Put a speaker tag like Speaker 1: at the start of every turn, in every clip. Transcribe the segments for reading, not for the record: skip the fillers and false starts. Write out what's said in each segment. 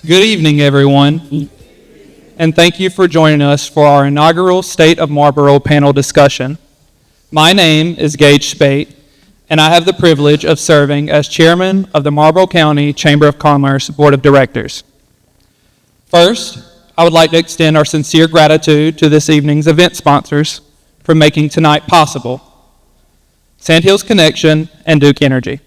Speaker 1: Good evening, everyone, and thank you for joining us for our inaugural State of Marlboro panel discussion. My name is Gage Spate, and I have the privilege of serving as chairman of the Marlboro County Chamber of Commerce Board of Directors. First, I would like to extend our sincere gratitude to this evening's event sponsors for making tonight possible: Sandhills Connection and Duke Energy.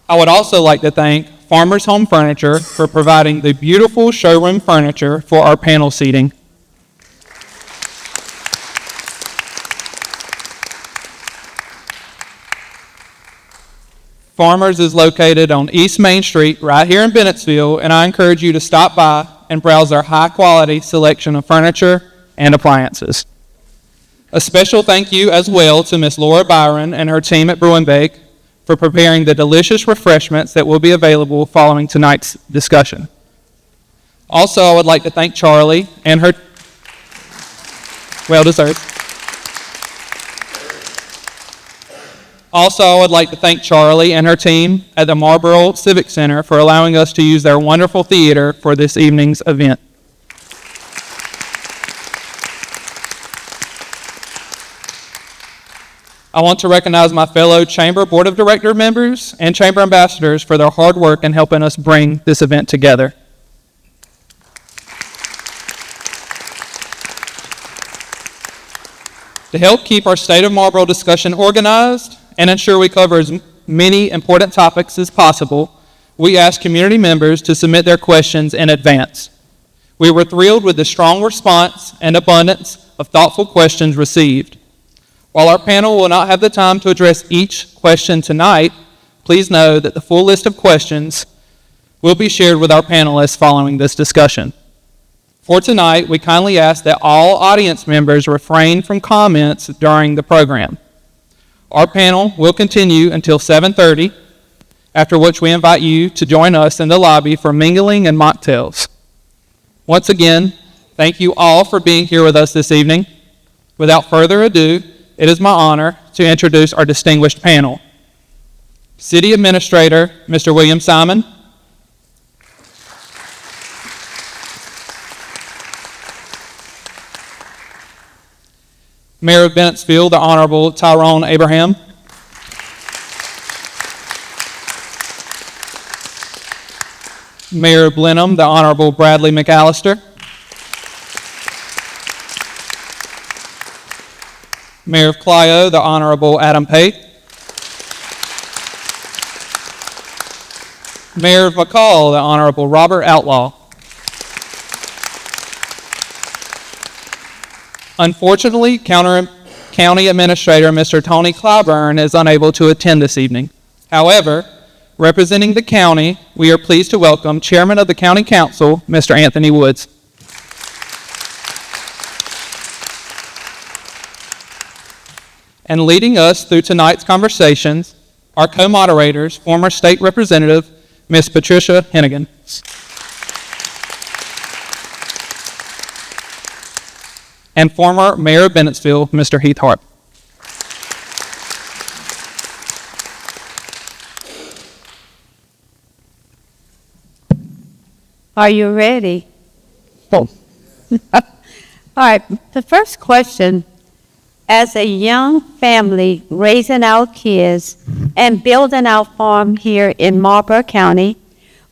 Speaker 1: I would also like to thank Farmers Home Furniture for providing the beautiful showroom furniture for our panel seating. Farmers is located on East Main Street right here in Bennettsville, and I encourage you to stop by and browse our high-quality selection of furniture and appliances. A special thank you as well to Miss Laura Byron and her team at Brew and Bake for preparing the delicious refreshments that will be available following tonight's discussion. Also, I would like to thank Charlie and her, well deserved. Also, I would like to thank Charlie and her team at the Marlboro Civic Center for allowing us to use their wonderful theater for this evening's event. I want to recognize my fellow Chamber Board of Director members and Chamber ambassadors for their hard work in helping us bring this event together. To help keep our State of Marlboro discussion organized and ensure we cover as many important topics as possible, we asked community members to submit their questions in advance. We were thrilled with the strong response and abundance of thoughtful questions received. While our panel will not have the time to address each question tonight, please know that the full list of questions will be shared with our panelists following this discussion. For tonight, we kindly ask that all audience members refrain from comments during the program. Our panel will continue until 7:30, after which we invite you to join us in the lobby for mingling and mocktails. Once again, thank you all for being here with us this evening. Without further ado, it is my honor to introduce our distinguished panel. City Administrator, Mr. William Simon. Mayor of Bennettsville, the Honorable Tyrone Abraham. Mayor of Blenheim, the Honorable Bradley McAllister. Mayor of Clio, the Honorable Adam Pate. Mayor of McCall, the Honorable Robert Outlaw. Unfortunately, County Administrator Mr. Tony Clyburn is unable to attend this evening. However, representing the county, we are pleased to welcome Chairman of the County Council, Mr. Anthony Woods. And leading us through tonight's conversations, our co-moderators, former State Representative Ms. Patricia Hennigan. And former Mayor of Bennettsville, Mr. Heath Hart.
Speaker 2: Are you ready? Oh. All right, the first question: as a young family raising our kids and building our farm here in Marlboro County,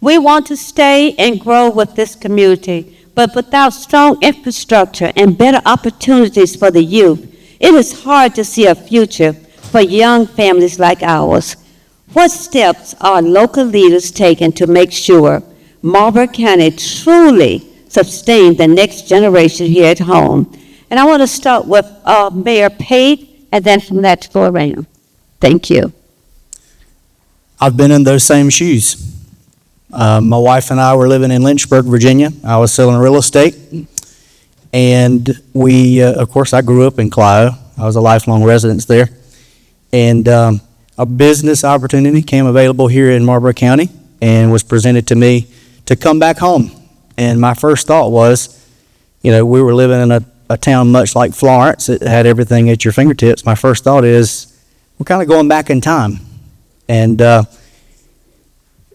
Speaker 2: we want to stay and grow with this community, but without strong infrastructure and better opportunities for the youth, it is hard to see a future for young families like ours. What steps are local leaders taking to make sure Marlboro County truly sustain the next generation here at home? And I want to start with Mayor Pate, and then from that to go around. Thank you.
Speaker 3: I've been in those same shoes. My wife and I were living in Lynchburg, Virginia. I was selling real estate. And of course, I grew up in Clio. I was a lifelong resident there. And a business opportunity came available here in Marlboro County and was presented to me to come back home. And my first thought was, we were living in a a town much like Florence, it had everything at your fingertips, my first thought is, we're kind of going back in time. And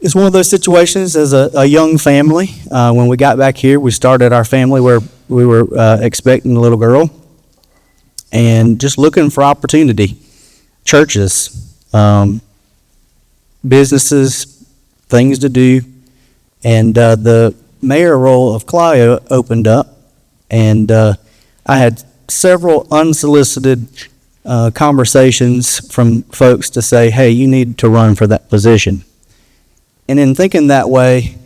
Speaker 3: it's one of those situations as a young family. When we got back here, we started our family where we were expecting a little girl and just looking for opportunity. Churches, businesses, things to do. And the mayor role of Clio opened up, and I had several unsolicited conversations from folks to say, hey, you need to run for that position. And in thinking that way,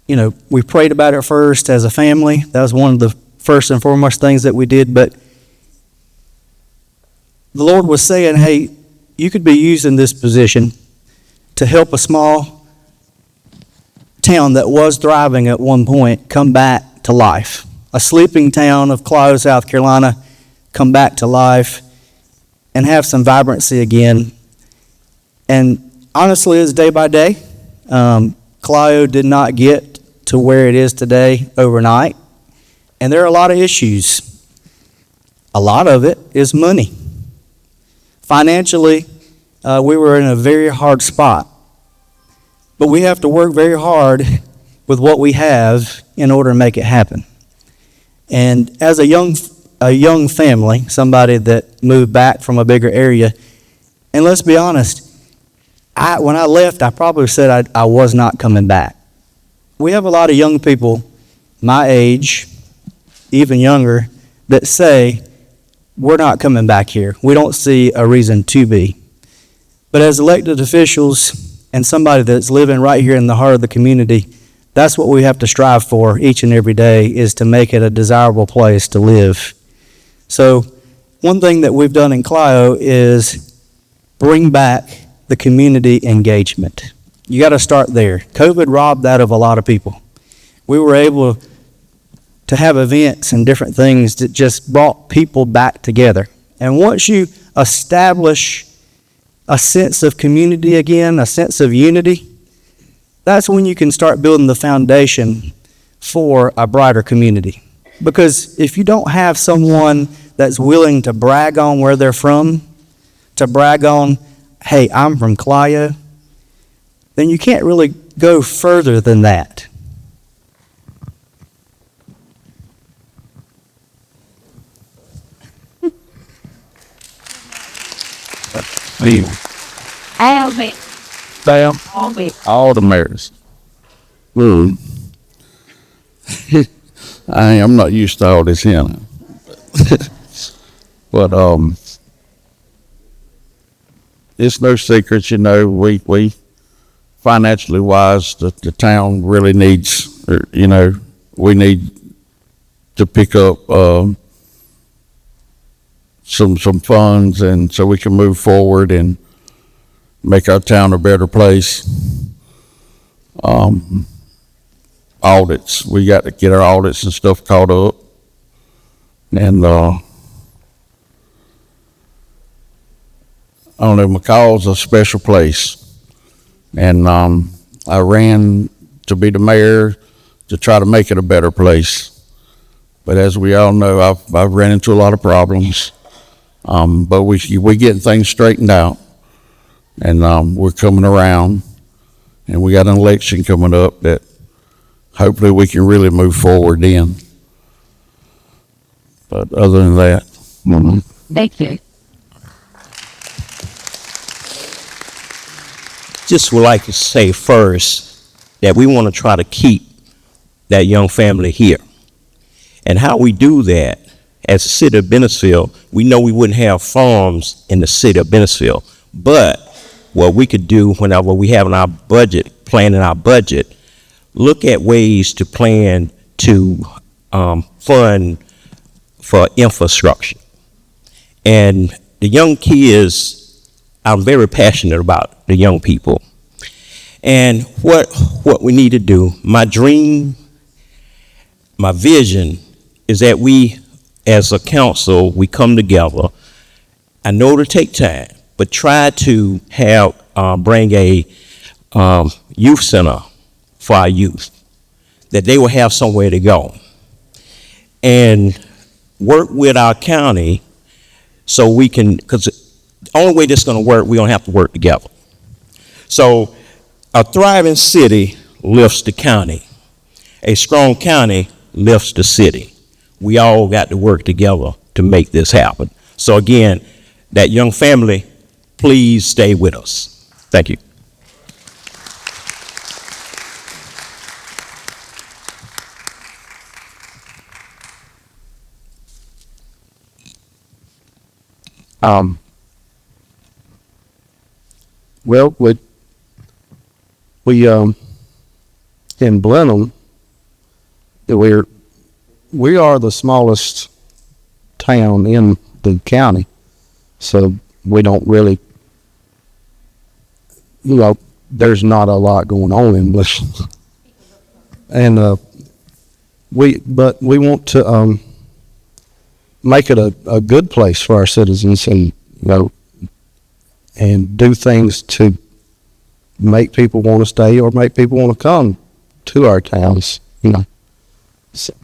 Speaker 3: you know, we prayed about it first as a family. That was one of the first and foremost things that we did. But the Lord was saying, hey, you could be using this position to help a small town that was thriving at one point come back to life. A sleeping town of Clio, South Carolina, come back to life and have some vibrancy again. And honestly, it's day by day. Clio did not get to where it is today overnight. And there are a lot of issues. A lot of it is money. Financially, we were in a very hard spot. But we have to work very hard with what we have in order to make it happen. And as a young family, somebody that moved back from a bigger area, and let's be honest, when I left, I probably said I was not coming back. We have a lot of young people my age, even younger, that say, we're not coming back here. We don't see a reason to be. But as elected officials and somebody that's living right here in the heart of the community, that's what we have to strive for each and every day, is to make it a desirable place to live. So one thing that we've done in Clio is bring back the community engagement. You got to start there. COVID robbed that of a lot of people. We were able to have events and different things that just brought people back together. And once you establish a sense of community again, a sense of unity, that's when you can start building the foundation for a brighter community. Because if you don't have someone that's willing to brag on where they're from, to brag on, hey, I'm from Clio, then you can't really go further than that.
Speaker 4: Albert.
Speaker 5: Damn,
Speaker 4: Albert.
Speaker 5: all the mayors. I'm not used to all this here. But it's no secret, you know, we financially wise, the town really needs, you know, we need to pick up some funds, and so we can move forward and make our town a better place. Audits, we got to get our audits and stuff caught up, and I don't know, McCall's a special place, and I ran to be the mayor to try to make it a better place. But as we all know, I've ran into a lot of problems, but we getting things straightened out, and we're coming around, and we got an election coming up that hopefully we can really move forward in. But other than that,
Speaker 4: Thank you.
Speaker 6: Just would like to say first that we want to try to keep that young family here. And how we do that, as the city of Bennettsville, we know we wouldn't have farms in the city of Bennettsville. But what we could do whenever we have in our budget, planning our budget, look at ways to plan to fund for infrastructure. And the young kids, I'm very passionate about the young people. And what we need to do, my dream, my vision is that we, as a council, we come together. I know it'll take time, but try to have, bring a youth center for our youth, that they will have somewhere to go. And work with our county so we can, because the only way this is going to work, we're going to have to work together. So a thriving city lifts the county. A strong county lifts the city. We all got to work together to make this happen. So again, that young family, please stay with us. Thank you.
Speaker 7: Well, we in Blenheim, we are the smallest town in the county, so we don't really, there's not a lot going on in Blenheim, and we want to make it a good place for our citizens, and and do things to make people want to stay or make people want to come to our towns, So,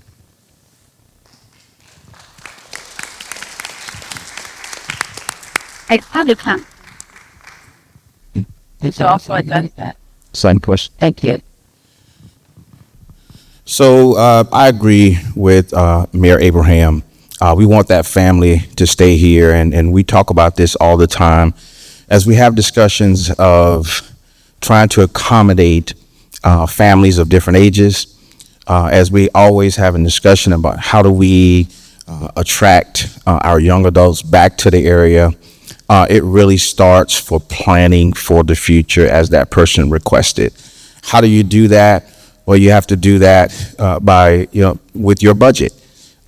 Speaker 4: It's public comment. It's also like that.
Speaker 7: same question.
Speaker 4: Thank you.
Speaker 5: So I agree with Mayor Abraham. We want that family to stay here, and we talk about this all the time as we have discussions of trying to accommodate families of different ages, as we always have a discussion about how do we attract our young adults back to the area. It really starts for planning for the future as that person requested. How do you do that? Well, you have to do that by, with your budget.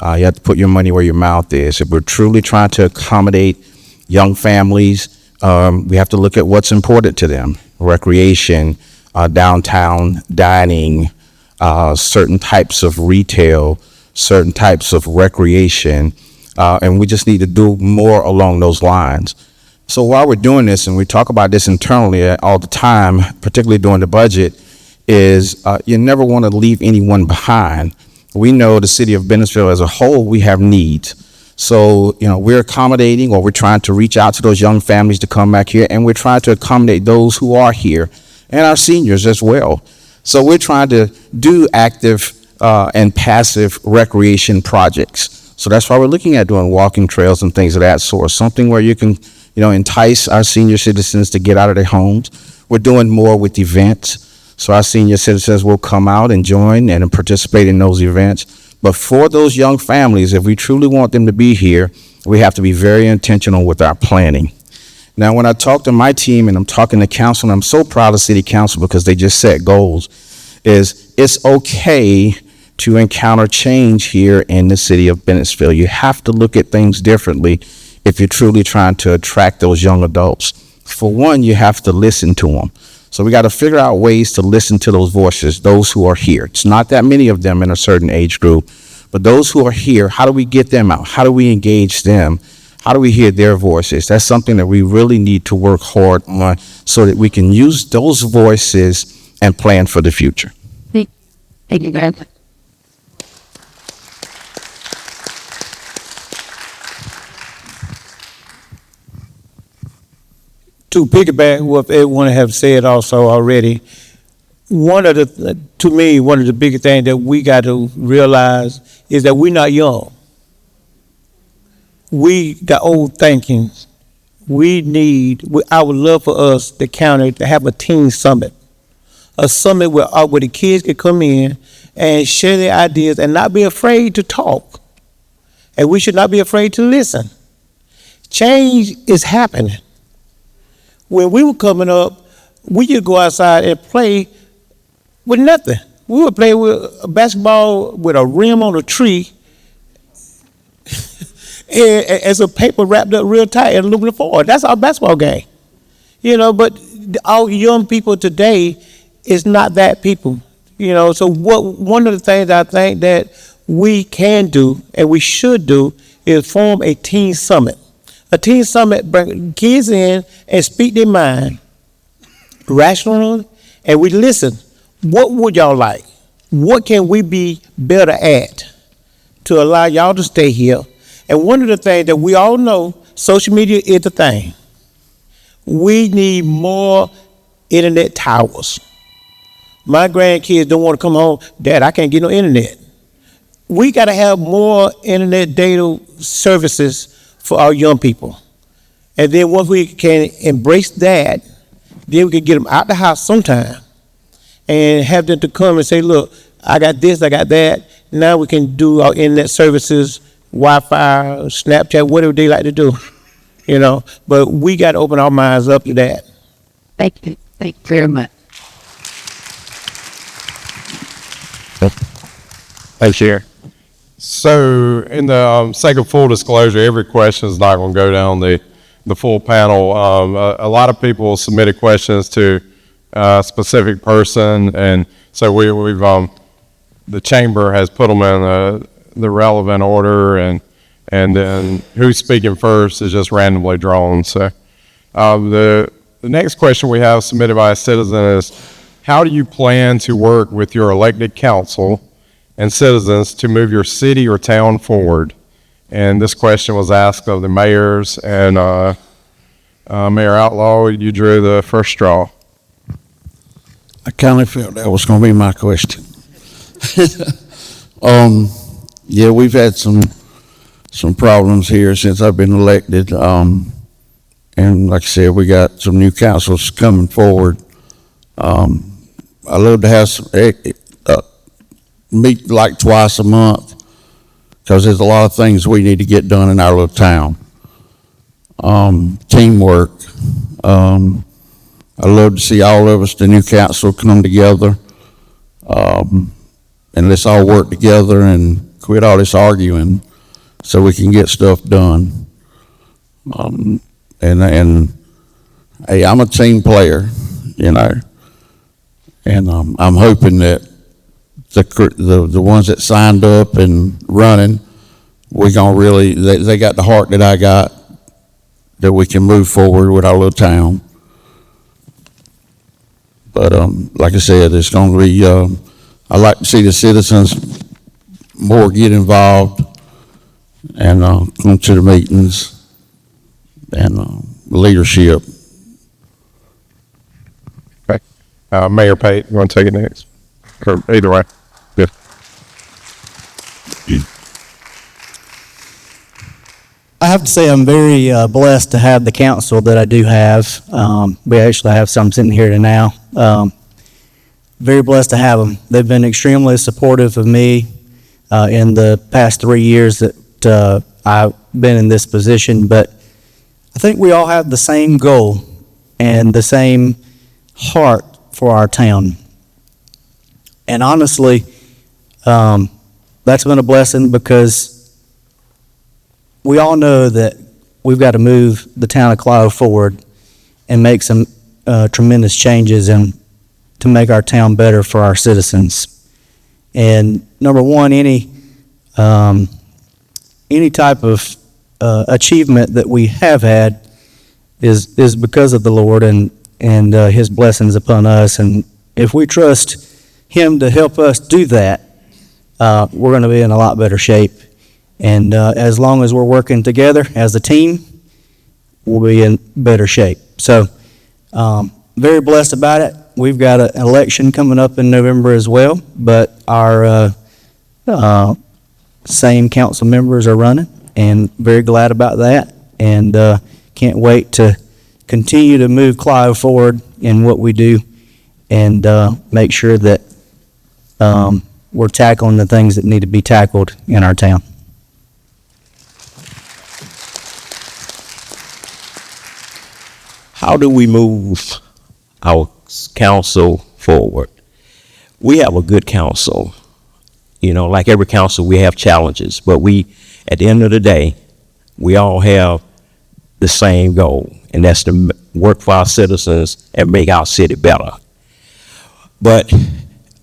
Speaker 5: You have to put your money where your mouth is. If we're truly trying to accommodate young families, we have to look at what's important to them. Recreation, downtown dining, certain types of retail, certain types of recreation, and we just need to do more along those lines. So while we're doing this, and we talk about this internally all the time, particularly during the budget, is you never want to leave anyone behind. We know the city of Bennettsville as a whole, we have needs. So, we're accommodating, or we're trying to reach out to those young families to come back here, and we're trying to accommodate those who are here and our seniors as well. So we're trying to do active and passive recreation projects. So that's why we're looking at doing walking trails and things of that sort, something where you can, entice our senior citizens to get out of their homes. We're doing more with events. So our senior citizens will come out and join and participate in those events. But for those young families, if we truly want them to be here, we have to be very intentional with our planning. Now, when I talk to my team and I'm talking to council, and I'm so proud of city council because they just set goals, is it's okay to encounter change here in the city of Bennettsville. You have to look at things differently if you're truly trying to attract those young adults. For one, you have to listen to them. So we got to figure out ways to listen to those voices, those who are here. It's not that many of them in a certain age group, but those who are here, how do we get them out? How do we engage them? How do we hear their voices? That's something that we really need to work hard on so that we can use those voices and plan for the future.
Speaker 4: Thank you very much.
Speaker 8: To piggyback what everyone have said also already, one of the biggest things that we got to realize is that we're not young. We got old thinking. I would love for us, the county, to have a teen summit. A summit where the kids can come in and share their ideas and not be afraid to talk. And we should not be afraid to listen. Change is happening. When we were coming up, we used to go outside and play with nothing. We would play with a basketball with a rim on a tree and some paper wrapped up real tight and aluminum foil. That's our basketball game. But our young people today is not that people. So one of the things I think that we can do and we should do is form a teen summit. A teen summit bring kids in and speak their mind rationally, and we listen. What would y'all like? What can we be better at to allow y'all to stay here? And one of the things that we all know, social media is the thing. We need more internet towers. My grandkids don't want to come home, Dad, I can't get no internet. We got to have more internet data services for our young people. And then once we can embrace that, then we can get them out the house sometime and have them to come and say, look, I got this, I got that. Now we can do our internet services, Wi-Fi, Snapchat, whatever they like to do, you know. But we got to open our minds up to that.
Speaker 4: Thank you. Thank you very much.
Speaker 9: Thanks, Chair. So, in the sake of full disclosure, every question is not going to go down the full panel. A lot of people submitted questions to a specific person, and so we've the chamber has put them in the relevant order, and then who's speaking first is just randomly drawn. So, the next question we have submitted by a citizen is, how do you plan to work with your elected council and citizens to move your city or town forward? And this question was asked of the mayors, and Mayor Outlaw, you drew the first straw.
Speaker 5: I kind of felt that was going to be my question. Yeah, we've had some problems here since I've been elected. And like I said, we got some new councils coming forward. I love to have meet like twice a month, because there's a lot of things we need to get done in our little town. Teamwork. I love to see all of us, the new council, come together, and let's all work together and quit all this arguing so we can get stuff done. And hey, I'm a team player, you know, and I'm hoping that the ones that signed up and running, we gonna really, they got the heart that I got, that we can move forward with our little town. But like I said, it's gonna be, I like to see the citizens more get involved and come to the meetings and leadership.
Speaker 9: Okay. Mayor Pate, you want to take it next? Or either way. Yeah.
Speaker 3: I have to say I'm very blessed to have the council that I do have. We actually have some sitting here now. Very blessed to have them. They've been extremely supportive of me in the past 3 years that I've been in this position, but I think we all have the same goal and the same heart for our town. And honestly, that's been a blessing, because we all know that we've got to move the town of Clive forward and make some tremendous changes and to make our town better for our citizens. And number one, any type of achievement that we have had is because of the Lord and His blessings upon us. And if we trust Him to help us do that, we're going to be in a lot better shape. And as long as we're working together as a team, we'll be in better shape. So, very blessed about it. We've got an election coming up in November as well, but our same council members are running, and very glad about that. And can't wait to continue to move Clive forward in what we do, and make sure that we're tackling the things that need to be tackled in our town.
Speaker 6: How do we move our council forward? We have a good council. You know, like every council, we have challenges, but at the end of the day, we all have the same goal, and that's to work for our citizens and make our city better. But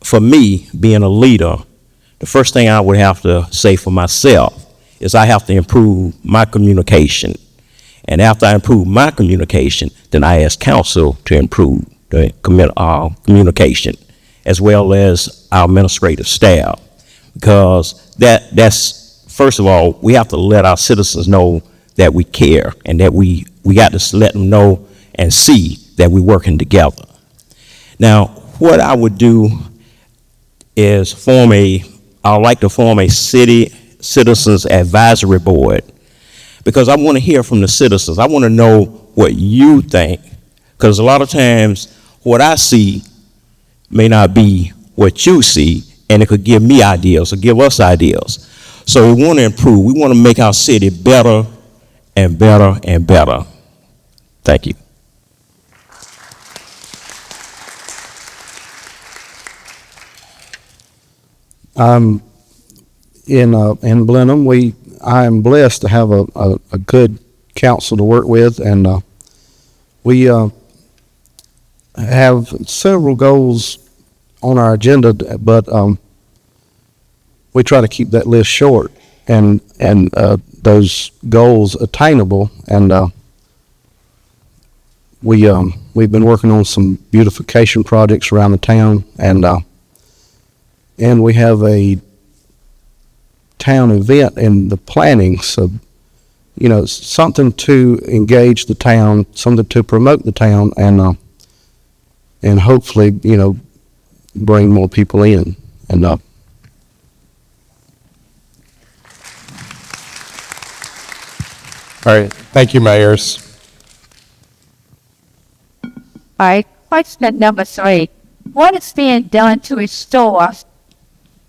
Speaker 6: for me, being a leader, the first thing I would have to say for myself is I have to improve my communication. And after I improve my communication, then I ask council to improve the communication, as well as our administrative staff, because that's first of all, we have to let our citizens know that we care and that we got to let them know and see that we're working together. Now, what I would do is I would like to form a city citizens advisory board, because I want to hear from the citizens. I want to know what you think, because a lot of times what I see may not be what you see, and it could give me ideas or give us ideas. So we want to improve. We want to make our city better and better and better. Thank you.
Speaker 7: In Blenheim, I am blessed to have a good council to work with, and we have several goals on our agenda, but we try to keep that list short and those goals attainable. And we've been working on some beautification projects around the town, and we have a town event in the planning. So, something to engage the town, something to promote the town, and hopefully, bring more people in. And
Speaker 9: All right, thank you, mayors.
Speaker 4: All right, question number 3. What is being done to restore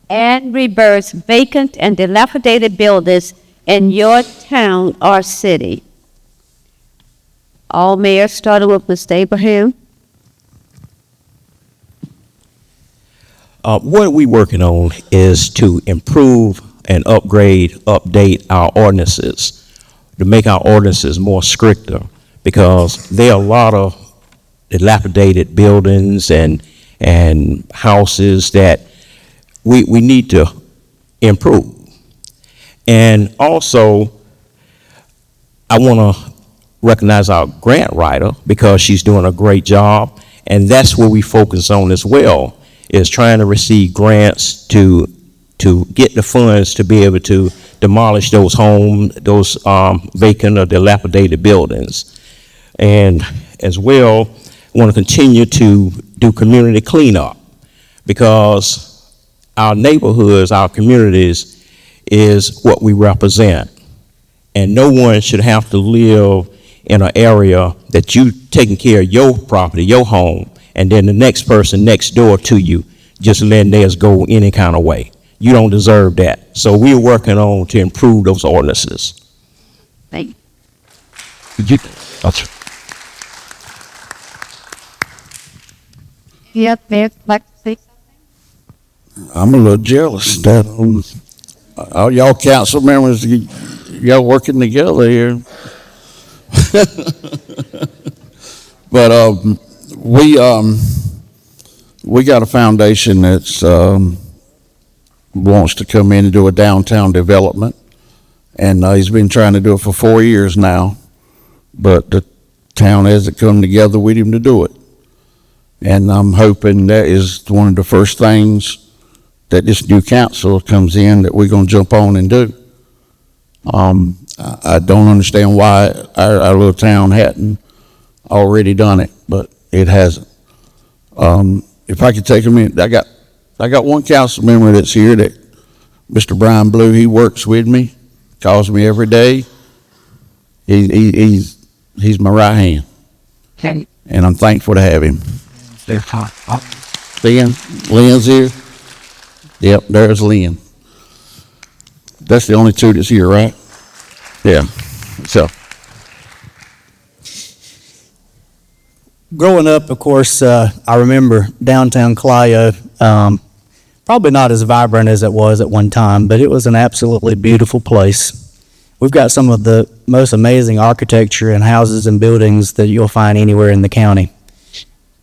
Speaker 2: And reverse vacant and dilapidated buildings in your town or city? All mayors, starting with Mr. Abraham.
Speaker 6: What we're working on is to improve and update our ordinances, to make our ordinances more stricter, because there are a lot of dilapidated buildings and houses that we need to improve. And also, I want to recognize our grant writer, because she's doing a great job, and that's where we focus on as well, is trying to receive grants to get the funds to be able to demolish those vacant or dilapidated buildings. And as well, I want to continue to do community cleanup, because our neighborhoods, our communities is what we represent. And no one should have to live in an area that you taking care of your property, your home, and then the next person next door to you just letting theirs go any kind of way. You don't deserve that. So we're working on to improve those ordinances.
Speaker 4: Thank you. Mayor, like to say something?
Speaker 5: I'm a little jealous that all y'all council members, y'all working together here. But we got a foundation that's wants to come in and do a downtown development, and he's been trying to do it for 4 years now, but the town hasn't come together with him to do it. And I'm hoping that is one of the first things that this new council comes in that we're going to jump on and do. I don't understand why our little town hadn't already done it, but it hasn't. If I could take a minute, I got one council member that's here, that Mr. Brian Blue. He works with me, calls me every day. He's my right hand,
Speaker 4: Okay.
Speaker 5: and I'm thankful to have him. Lynn's here. Yep, there's Lynn. That's the only two that's here, right? Yeah. So,
Speaker 3: growing up, of course, I remember downtown Clio, probably not as vibrant as it was at one time, but it was an absolutely beautiful place. We've got some of the most amazing architecture and houses and buildings that you'll find anywhere in the county.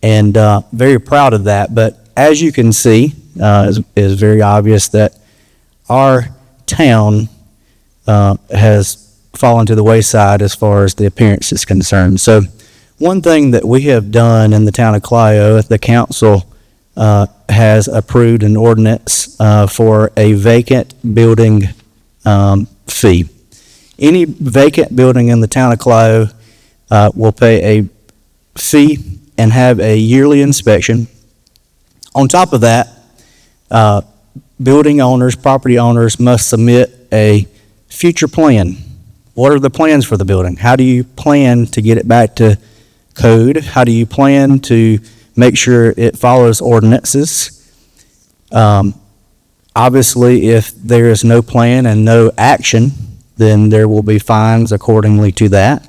Speaker 3: And very proud of that. But as you can see, is very obvious that our town has fallen to the wayside as far as the appearance is concerned. So one thing that we have done in the town of Clio, the council has approved an ordinance for a vacant building fee. Any vacant building in the town of Clio will pay a fee and have a yearly inspection. On top of that, building owners, property owners must submit a future plan. What are the plans for the building? How do you plan to get it back to code? How do you plan to make sure it follows ordinances? Obviously, if there is no plan and no action, then there will be fines accordingly to that.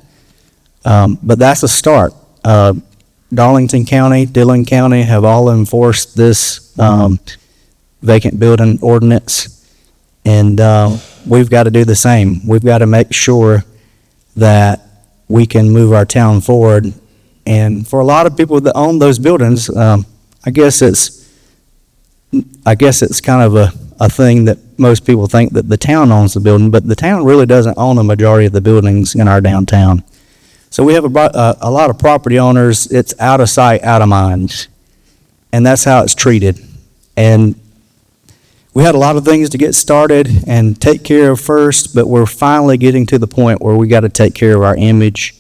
Speaker 3: But that's a start. Darlington County, Dillon County have all enforced this vacant building ordinance, and we've got to do the same. We've got to make sure that we can move our town forward. And for a lot of people that own those buildings, I guess it's kind of a thing that most people think that the town owns the building, but the town really doesn't own the majority of the buildings in our downtown. So we have a lot of property owners. It's out of sight, out of mind, and that's how it's treated. And we had a lot of things to get started and take care of first, but we're finally getting to the point where we got to take care of our image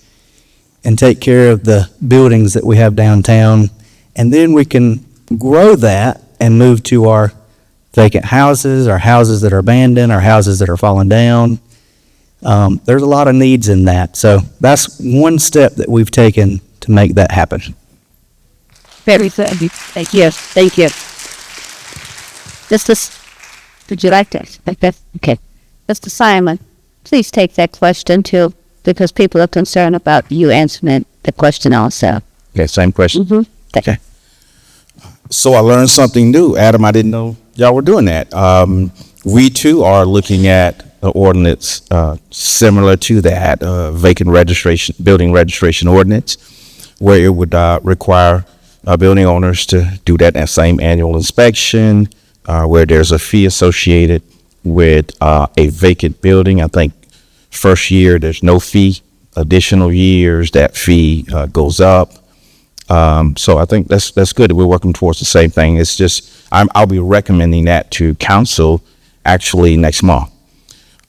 Speaker 3: and take care of the buildings that we have downtown, and then we can grow that and move to our vacant houses, our houses that are abandoned, our houses that are falling down. There's a lot of needs in that. So that's one step that we've taken to make that happen.
Speaker 2: Very good. Thank you. Thank you. Would you like to? Okay. Mr. Simon, please take that question too, because people are concerned about you answering the question also.
Speaker 5: Okay, same question.
Speaker 2: Mm-hmm.
Speaker 5: Okay. So I learned something new. Adam, I didn't know y'all were doing that. We too are looking at an ordinance similar to that vacant building registration ordinance, where it would require building owners to do that same annual inspection, where there's a fee associated with a vacant building. I think first year there's no fee. Additional years that fee goes up. So I think that's good. We're working towards the same thing. It's just I'll be recommending that to council actually next month.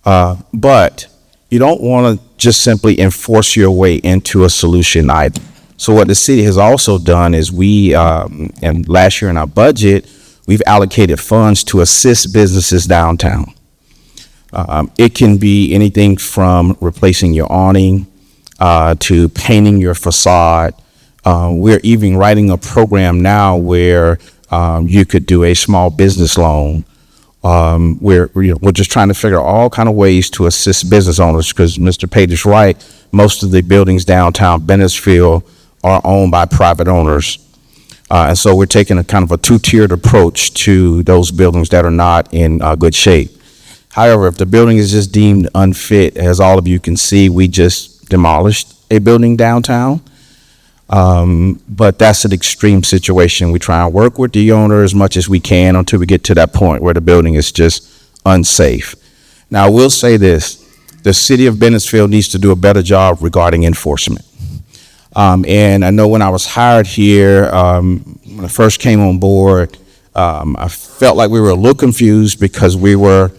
Speaker 5: But you don't want to just simply enforce your way into a solution either. So what the city has also done is and last year in our budget, we've allocated funds to assist businesses downtown. It can be anything from replacing your awning to painting your facade. We're even writing a program now where you could do a small business loan. We're just trying to figure out all kind of ways to assist business owners, because Mr. Page is right. Most of the buildings downtown Bennettsville are owned by private owners. And so we're taking a kind of a two-tiered approach to those buildings that are not in good shape. However, if the building is just deemed unfit, as all of you can see, we just demolished a building downtown. But that's an extreme situation. We try and work with the owner as much as we can until we get to that point where the building is just unsafe. Now, I will say this. The city of Bennettsville needs to do a better job regarding enforcement. And I know when I was hired here, when I first came on board, I felt like we were a little confused because we were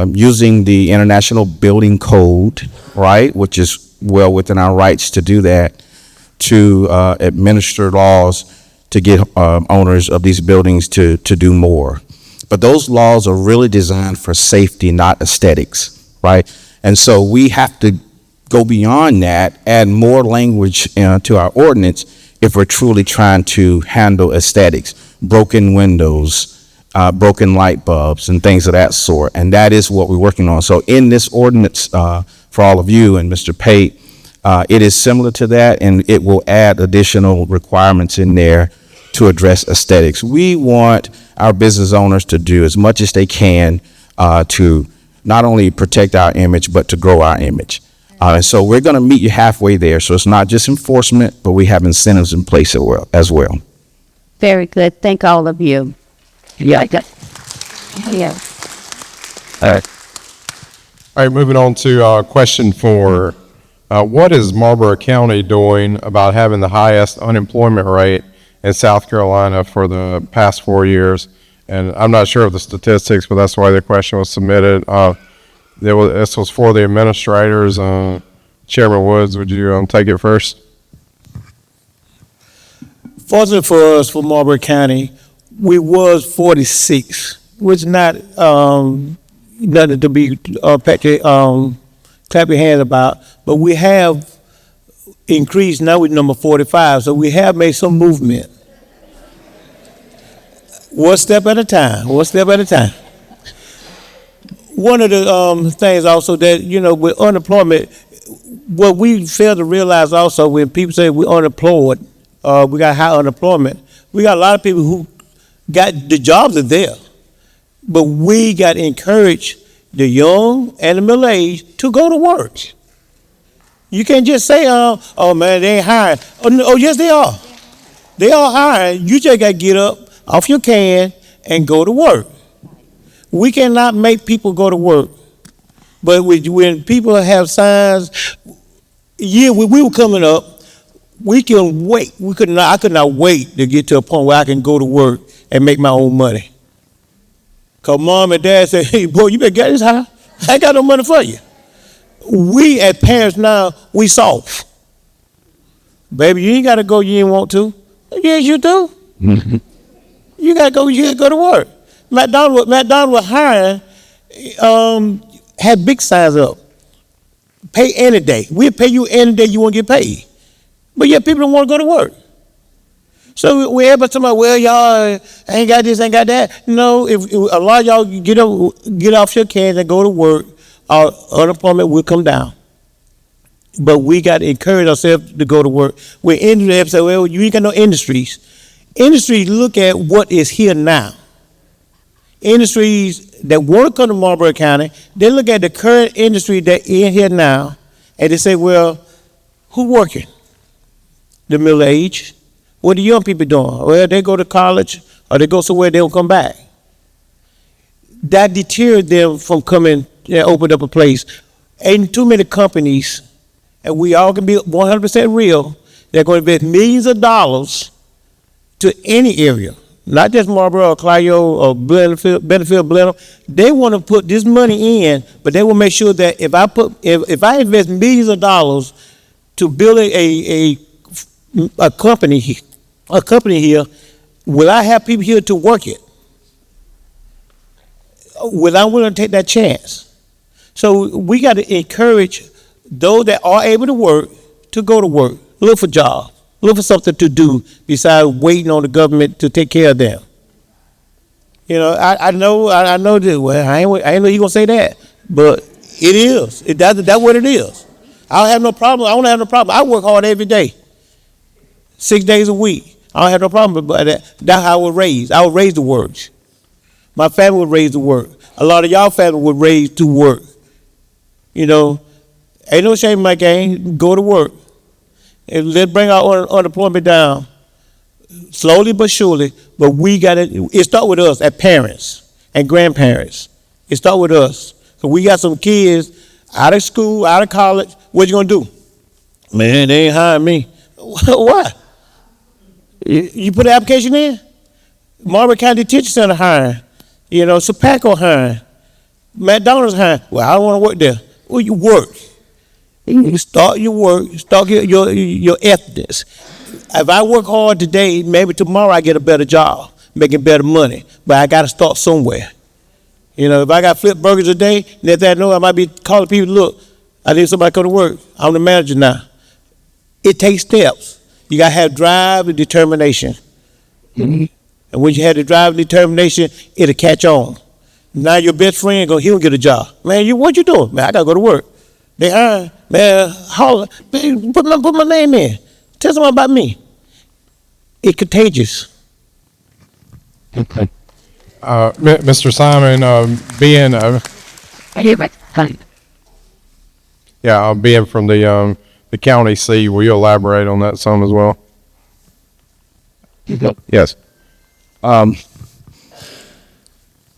Speaker 5: using the International Building Code, right, which is well within our rights to do that, to administer laws to get owners of these buildings to do more. But those laws are really designed for safety, not aesthetics, right? And so we have to go beyond that, add more language to our ordinance if we're truly trying to handle aesthetics, broken windows, broken light bulbs, and things of that sort. And that is what we're working on. So in this ordinance, for all of you and Mr. Pate, it is similar to that, and it will add additional requirements in there to address aesthetics. We want our business owners to do as much as they can to not only protect our image, but to grow our image. And so we're going to meet you halfway there. So it's not just enforcement, but we have incentives in place as well.
Speaker 2: Very good. Thank all of you.
Speaker 4: Yeah.
Speaker 2: Yeah.
Speaker 9: All right, moving on to question 4. What is Marlboro County doing about having the highest unemployment rate in South Carolina for the past 4 years? And I'm not sure of the statistics, but that's why the question was submitted. This was for the administrators. Chairman Woods, would you take it first?
Speaker 8: Fortunately for us, for Marlboro County, we was 46, which not nothing to be clap your hands about, but we have increased. Now we're number 45, so we have made some movement. One step at a time. One step at a time. One of the things also that, with unemployment, what we fail to realize also when people say we're unemployed, we got high unemployment, we got a lot of people who got the jobs are there, but we got to encourage the young and the middle-aged to go to work. You can't just say, oh man, they ain't hiring. Oh, no, oh yes, they are. They are hiring. You just got to get up off your can and go to work. We cannot make people go to work. But when people have signs, when we were coming up, we can wait. I could not wait to get to a point where I can go to work and make my own money. Cause mom and dad say, hey boy, you better get this high. I ain't got no money for you. We as parents now, we soft. Baby, you ain't gotta go, you ain't want to. Yes, you do. You gotta go to work. McDonald was hiring, had big signs up. Pay any day. We'll pay you any day you want to get paid. But yet people don't want to go to work. So we everybody talking about, well, y'all ain't got this, ain't got that. No, if a lot of y'all get off your cans and go to work, our unemployment will come down. But we got to encourage ourselves to go to work. We're in the say, well, you ain't got no industries. Industries look at what is here now. Industries that want to come to Marlboro County, they look at the current industry that in here now, and they say, well, who working? The middle age. What the young people doing? Well, they go to college or they go somewhere, they don't come back. That deterred them from coming and open up a place. Ain't too many companies, and we all can be 100% real, they're going to invest millions of dollars to any area. Not just Marlboro or Clio or Benfield, Blenheim. They want to put this money in, but they will make sure that if I invest millions of dollars to build a company here, will I have people here to work it? Will I willing to take that chance? So we got to encourage those that are able to work to go to work, look for jobs. Look for something to do besides waiting on the government to take care of them. I know that. Well, I ain't know you gonna say that, but it is. That's what it is. I don't have no problem. I don't have no problem. I work hard every day, 6 days a week. I don't have no problem with that. That's how I was raised. I was raised to work. My family was raised to work. A lot of y'all family were raised to work. Ain't no shame in my game. Go to work. And let's bring our unemployment down, slowly but surely. But we got it start with us as parents and grandparents. It start with us. So we got some kids out of school, out of college. What you gonna do? Man, they ain't hiring me. What? You put an application in? Marlboro County Detention Center hiring. Sopaco hiring. McDonald's hiring. Well, I don't want to work there. Well, you work. You start your work, start your ethics. If I work hard today, maybe tomorrow I get a better job, making better money. But I got to start somewhere. If I got flip burgers a day, let that know I might be calling people, look, I need somebody to come to work. I'm the manager now. It takes steps. You got to have drive and determination. Mm-hmm. And when you have the drive and determination, it'll catch on. Now your best friend, he will get a job. Man, what you doing? Man, I got to go to work. They hiring, man, holler, man, put my name in. Tell someone about me. It's contagious.
Speaker 7: Okay.
Speaker 9: Mr. Simon, being from the county seat, will you elaborate on that some as well? Yes.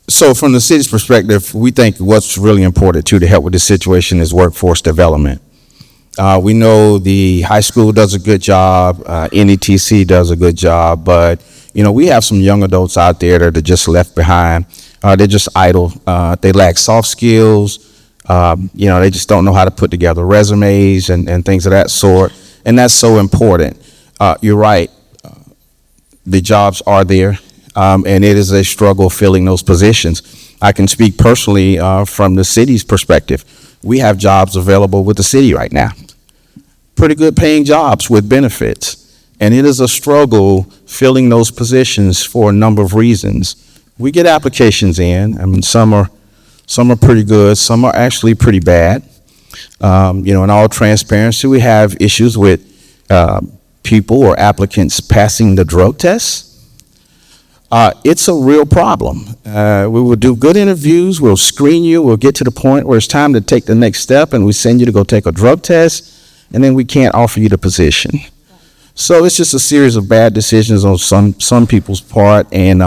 Speaker 10: So from the city's perspective, we think what's really important too to help with this situation is workforce development. We know the high school does a good job, NETC does a good job, but we have some young adults out there that are just left behind. They're just idle. They lack soft skills. They just don't know how to put together resumes and things of that sort. And that's so important. You're right. The jobs are there, and it is a struggle filling those positions. I can speak personally from the city's perspective. We have jobs available with the city right now. Pretty good paying jobs with benefits. And it is a struggle filling those positions for a number of reasons. We get applications in. I mean, some are pretty good. Some are actually pretty bad. In all transparency, we have issues with people or applicants passing the drug tests. It's a real problem. We will do good interviews. We'll screen you. We'll get to the point where it's time to take the next step, and we send you to go take a drug test, and then we can't offer you the position. So it's just a series of bad decisions on some people's part, and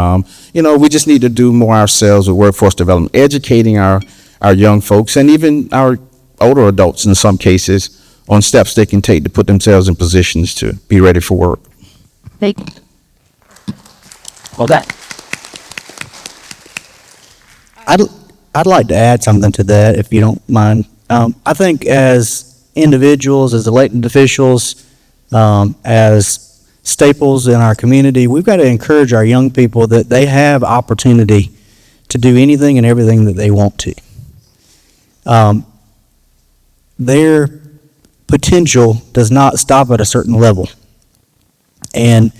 Speaker 10: we just need to do more ourselves with workforce development, educating our young folks and even our older adults in some cases on steps they can take to put themselves in positions to be ready for work.
Speaker 4: Thank you.
Speaker 6: Well, that.
Speaker 3: I'd like to add something to that, if you don't mind. I think as individuals, as elected officials, as staples in our community, we've got to encourage our young people that they have opportunity to do anything and everything that they want to. Their potential does not stop at a certain level. And,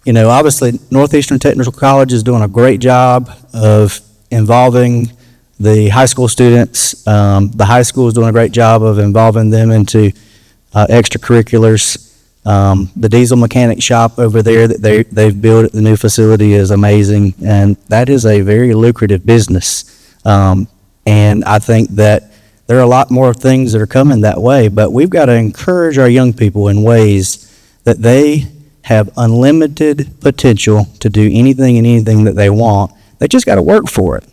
Speaker 3: obviously Northeastern Technical College is doing a great job of involving the high school students. The high school is doing a great job of involving them into extracurriculars. The diesel mechanic shop over there that they've built at the new facility is amazing, and that is a very lucrative business. And I think that there are a lot more things that are coming that way, but we've got to encourage our young people in ways that they have unlimited potential to do anything and anything that they want. They just got to work for it.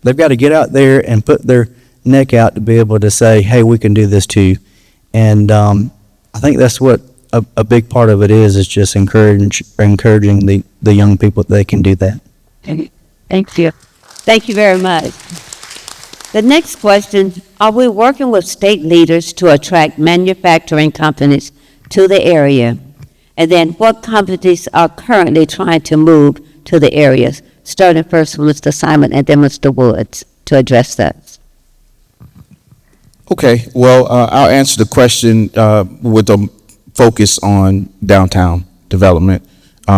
Speaker 3: They've got to get out there and put their neck out to be able to say, hey, we can do this too. And I think that's what a big part of it is just encouraging the young people that they can do that.
Speaker 4: Thank you.
Speaker 2: Thank you very much. The next question, are we working with state leaders to attract manufacturing companies to the area? And then what companies are currently trying to move to the areas? Starting first with Mr. Simon and then Mr. Woods to address that.
Speaker 10: Okay, well, I'll answer the question with a focus on downtown development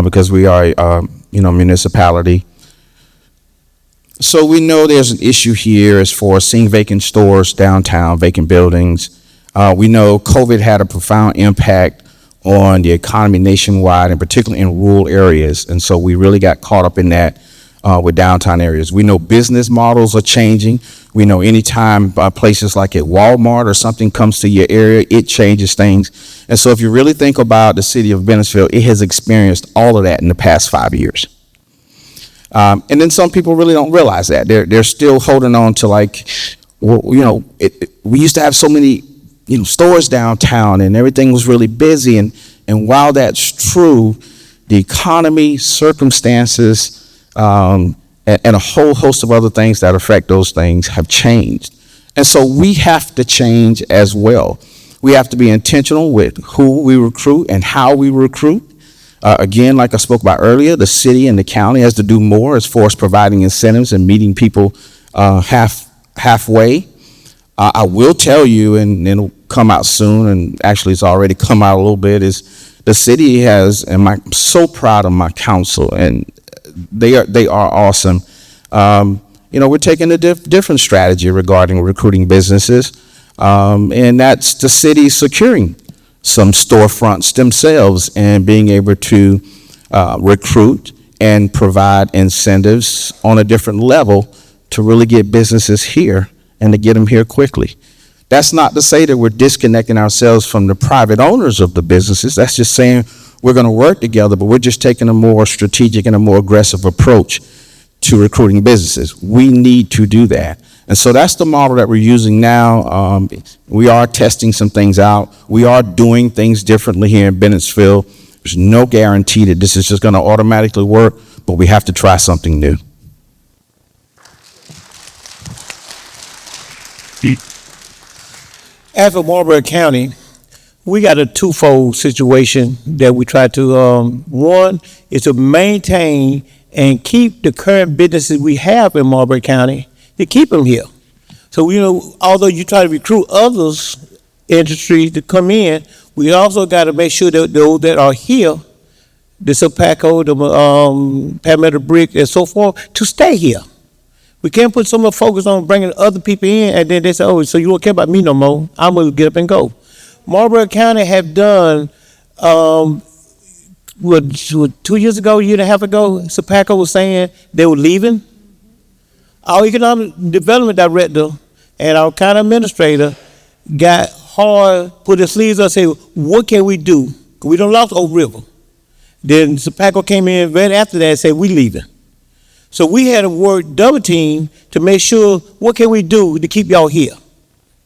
Speaker 10: because we are a municipality. So we know there's an issue here as far as seeing vacant stores downtown, vacant buildings. We know COVID had a profound impact on the economy nationwide and particularly in rural areas. And so we really got caught up in that with downtown areas. We know business models are changing. We know anytime places like at Walmart or something comes to your area, it changes things. And so if you really think about the city of Bennettsville, it has experienced all of that in the past 5 years. And then some people really don't realize that. They're still holding on to we used to have so many stores downtown and everything was really busy. And while that's true, the economy, circumstances, and a whole host of other things that affect those things have changed. And so we have to change as well. We have to be intentional with who we recruit and how we recruit. Again, like I spoke about earlier, the city and the county has to do more as far as providing incentives and meeting people halfway. I will tell you, and it'll come out soon, and actually it's already come out a little bit, is the city has, and I'm so proud of my council, and they are awesome. We're taking a different strategy regarding recruiting businesses, and that's the city securing some storefronts themselves and being able to recruit and provide incentives on a different level to really get businesses here and to get them here quickly. That's not to say that we're disconnecting ourselves from the private owners of the businesses. That's just saying we're going to work together, but we're just taking a more strategic and a more aggressive approach to recruiting businesses. We need to do that. And so that's the model that we're using now. We are testing some things out. We are doing things differently here in Bennettsville. There's no guarantee that this is just going to automatically work, but we have to try something new.
Speaker 8: As for Marlboro County, we got a twofold situation that we try to, one is to maintain and keep the current businesses we have in Marlboro County, to keep them here. So, although you try to recruit others industries to come in, we also got to make sure that those that are here, the Sopaco, the Palmetto Brick, and so forth, to stay here. We can't put so much focus on bringing other people in, and then they say, "Oh, so you don't care about me no more? I'm gonna get up and go." Marlboro County have done, what 2 years ago, a year and a half ago, Sopaco was saying they were leaving. Our economic development director and our county administrator got hard, put their sleeves up, and said, "What can we do? We don't lost Oak River." Then Sopaco came in right after that and said, "We leaving." So we had to work double team to make sure, what can we do to keep y'all here?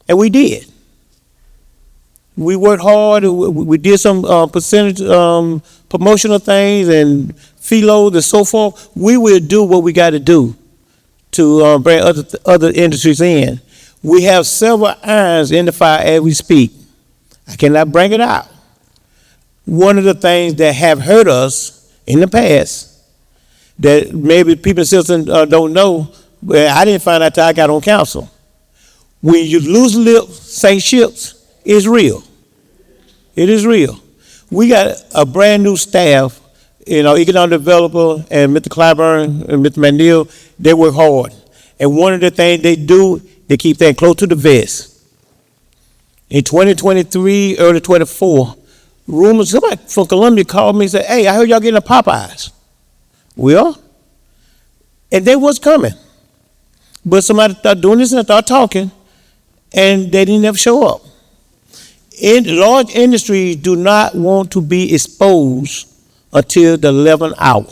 Speaker 8: And we did. We worked hard. We did some percentage promotional things and fee loads and so forth. We will do what we got to do to bring other industries in. We have several irons in the fire as we speak. I cannot bring it out. One of the things that have hurt us in the past, that maybe people still don't know, but I didn't find out till I got on council. When you lose lips, sink ships, it's real. It is real. We got a brand new staff, economic developer and Mr. Clyburn and Mr. McNeil, they work hard. And one of the things they do, they keep things close to the vest. In 2023, early 24, somebody from Columbia called me and said, "Hey, I heard y'all getting a Popeyes." Well, and they was coming. But somebody started doing this and started talking, and they didn't ever show up. Large industries do not want to be exposed until the 11th hour.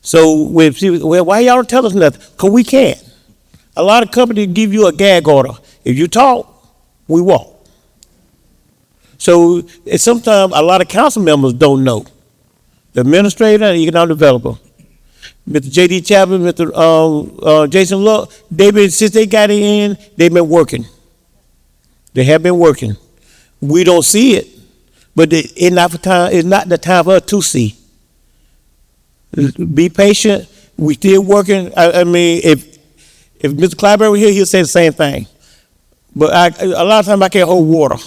Speaker 8: So why y'all don't tell us nothing? Because we can't. A lot of companies give you a gag order. If you talk, we walk. So sometimes a lot of council members don't know. The administrator and economic developer, Mr. J.D. Chapman, Mr. Jason Luck, since they got it in, they've been working. They have been working. We don't see it, but it's not the time for us to see. Be patient. We still working. I mean, if Mr. Clyburn were here, he'll say the same thing. But a lot of times I can't hold water.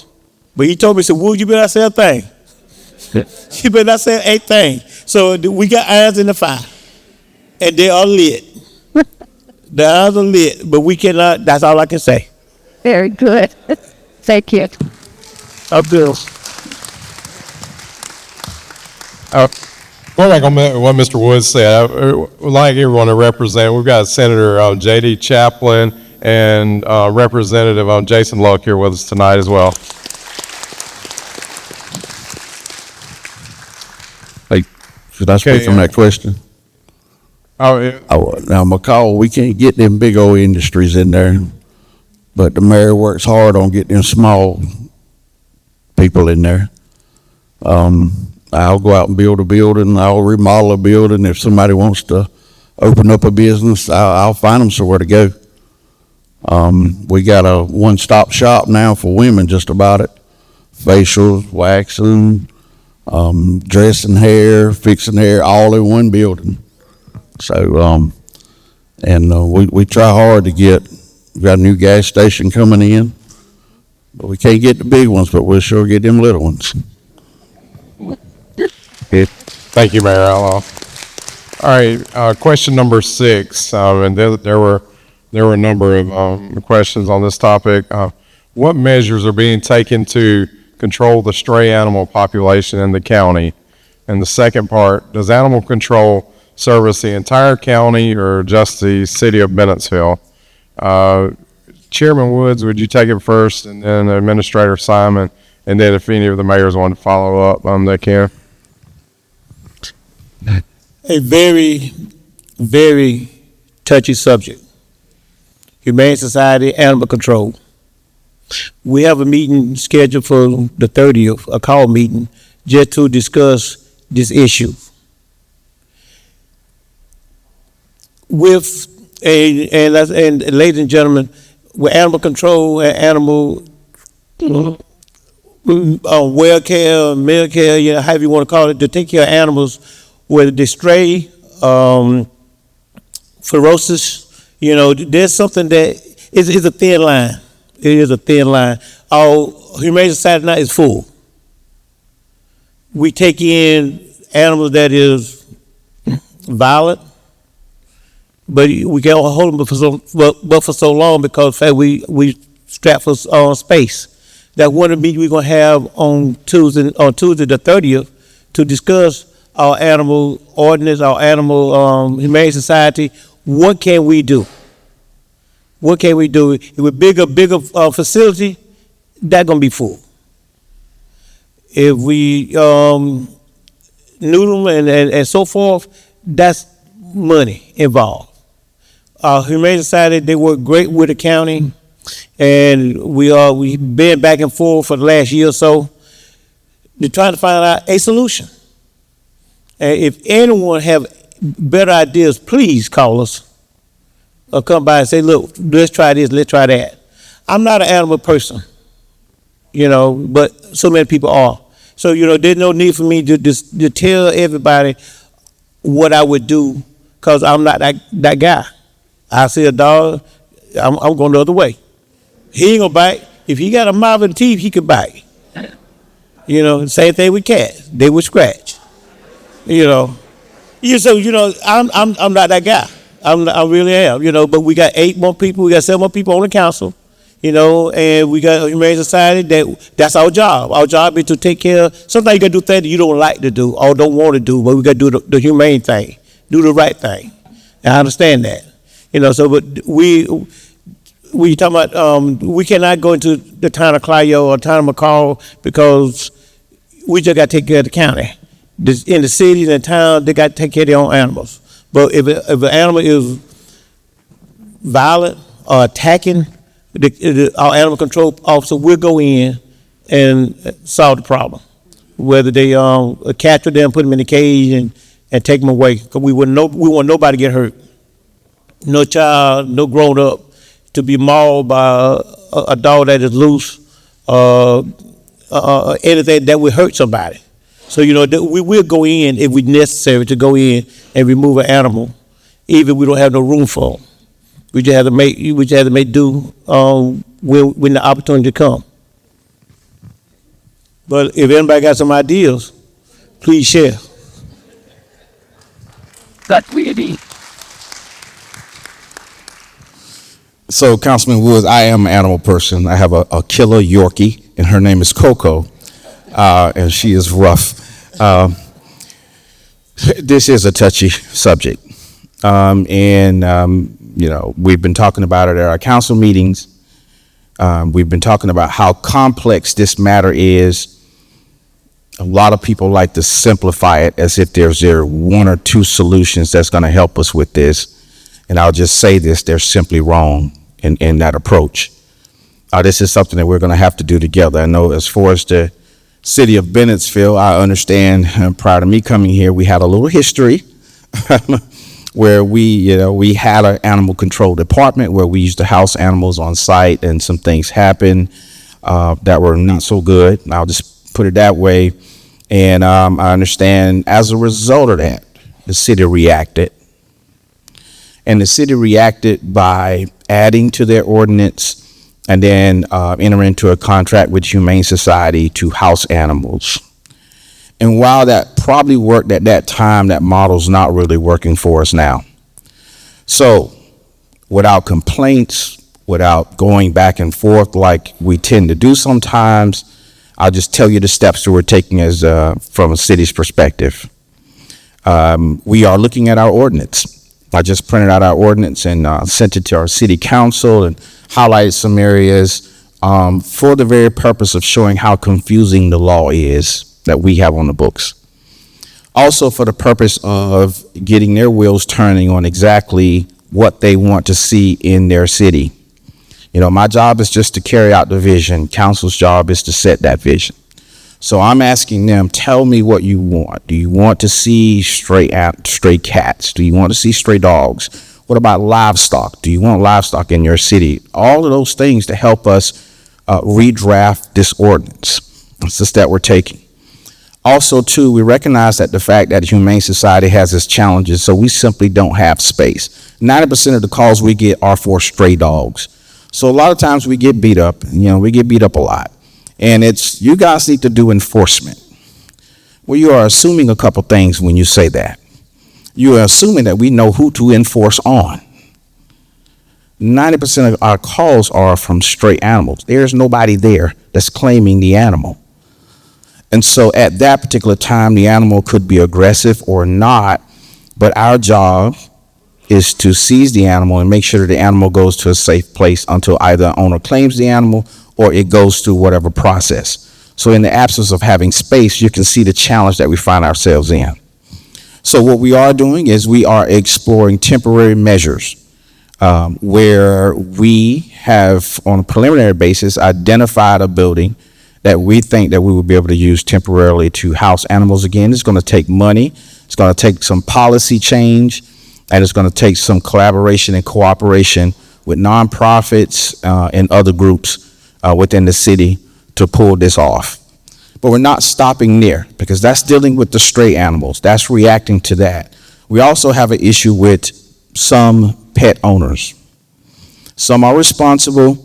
Speaker 8: But he told me, he said, "Wood, you better not say a thing." You better not say a thing. So we got irons in the fire, and they are lit. The irons are lit, but we cannot. That's all I can say.
Speaker 4: Very good. Thank you.
Speaker 8: Up bills.
Speaker 9: Going back on what Mr. Woods said, I would like everyone to represent. We've got Senator J.D. Chaplin and Representative Jason Luck here with us tonight as well.
Speaker 5: Hey, should I speak on that question?
Speaker 9: Oh, yeah.
Speaker 5: Now, McCall, we can't get them big old industries in there, but the mayor works hard on getting them small people in there. I'll go out and build a building. I'll remodel a building. If somebody wants to open up a business, I'll find them somewhere to go. We got a one-stop shop now for women, just about it. Facials, waxing, dressing hair, fixing hair, all in one building. So, we try hard to we got a new gas station coming in, but we can't get the big ones, but we'll sure get them little ones.
Speaker 9: Thank you, Mayor Outlaw. All right, question number 6, and there were a number of questions on this topic. What measures are being taken to control the stray animal population in the county? And the second part, does animal control service the entire county or just the city of Bennettsville? Chairman Woods, would you take it first, and then Administrator Simon, and then if any of the mayors want to follow up, they can.
Speaker 8: A very, very touchy subject. Humane Society, Animal Control. We have a meeting scheduled for the 30th, a call meeting, just to discuss this issue. And ladies and gentlemen, with animal control and animal well care, male care, however you want to call it, to take care of animals, whether they stray, ferocious. There's something that is a thin line. It is a thin line. Our Humane Society now is full. We take in animals that is violent, but we can't hold them for so long because we strap for space. That one of the meetings we're gonna have on Tuesday the 30th to discuss our animal ordinance, our animal humane society. What can we do? What can we do? If we bigger facility, that's gonna be full. If we noodle and so forth, that's money involved. Our humane society, they work great with the county, and we've been back and forth for the last year or so. They're trying to find out a solution. And if anyone have better ideas, please call us or come by and say, look, let's try this, let's try that. I'm not an animal person, but so many people are. So, there's no need for me to tell everybody what I would do, because I'm not that guy. I see a dog, I'm going the other way. He ain't gonna bite. If he got a mouth and teeth, he could bite. Same thing with cats. They would scratch. So I'm not that guy. I really am. But we got 8 more people. We got 7 more people on the council. And we got a humane society. That's our job. Our job is to take care. Sometimes you gotta do things that you don't like to do or don't want to do, but we gotta do the humane thing, do the right thing. And I understand that. But we talking about we cannot go into the town of Clio or town of McCall because we just got to take care of the county. In the cities and towns, they got to take care of their own animals. But if an animal is violent or attacking, our animal control officer will go in and solve the problem. Whether they capture them, put them in the cage, and take them away, because we want nobody to get hurt. No child, no grown up to be mauled by a dog that is loose, anything that would hurt somebody. So we will go in if we necessary to go in and remove an animal, even if we don't have no room for them. We just have to make do when the opportunity comes. But if anybody got some ideas, please share.
Speaker 4: That's really.
Speaker 10: So, Councilman Woods, I am an animal person. I have a killer Yorkie, and her name is Coco, and she is rough. This is a touchy subject, we've been talking about it at our council meetings. We've been talking about how complex this matter is. A lot of people like to simplify it as if there's 1 or 2 solutions that's going to help us with this. And I'll just say this, they're simply wrong in that approach. This is something that we're going to have to do together. I know as far as the city of Bennettsville, I understand prior to me coming here, we had a little history where we had an animal control department where we used to house animals on site, and some things happened that were not so good. I'll just put it that way. And I understand as a result of that, the city reacted. And the city reacted by adding to their ordinance and then enter into a contract with Humane Society to house animals. And while that probably worked at that time, that model's not really working for us now. So without complaints, without going back and forth like we tend to do sometimes, I'll just tell you the steps that we're taking as from a city's perspective. We are looking at our ordinance. I just printed out our ordinance and sent it to our city council and highlighted some areas for the very purpose of showing how confusing the law is that we have on the books. Also for the purpose of getting their wheels turning on exactly what they want to see in their city. My job is just to carry out the vision. Council's job is to set that vision. So I'm asking them, tell me what you want. Do you want to see stray cats? Do you want to see stray dogs? What about livestock? Do you want livestock in your city? All of those things to help us redraft this ordinance. It's the step we're taking. Also, too, we recognize that the fact that the Humane Society has its challenges, so we simply don't have space. 90% of the calls we get are for stray dogs. So a lot of times we get beat up, we get beat up a lot. And it's, you guys need to do enforcement. Well, you are assuming a couple things when you say that. You are assuming that we know who to enforce on. 90% of our calls are from stray animals. There's nobody there that's claiming the animal. And so at that particular time, the animal could be aggressive or not, but our job is to seize the animal and make sure that the animal goes to a safe place until either the owner claims the animal or it goes through whatever process. So in the absence of having space, you can see the challenge that we find ourselves in. So what we are doing is we are exploring temporary measures where we have, on a preliminary basis, identified a building that we think that we will be able to use temporarily to house animals again. It's going to take money. It's going to take some policy change, and it's going to take some collaboration and cooperation with nonprofits and other groups within the city to pull this off. But we're not stopping there, because that's dealing with the stray animals. That's reacting to that. We also have an issue with some pet owners. Some are responsible,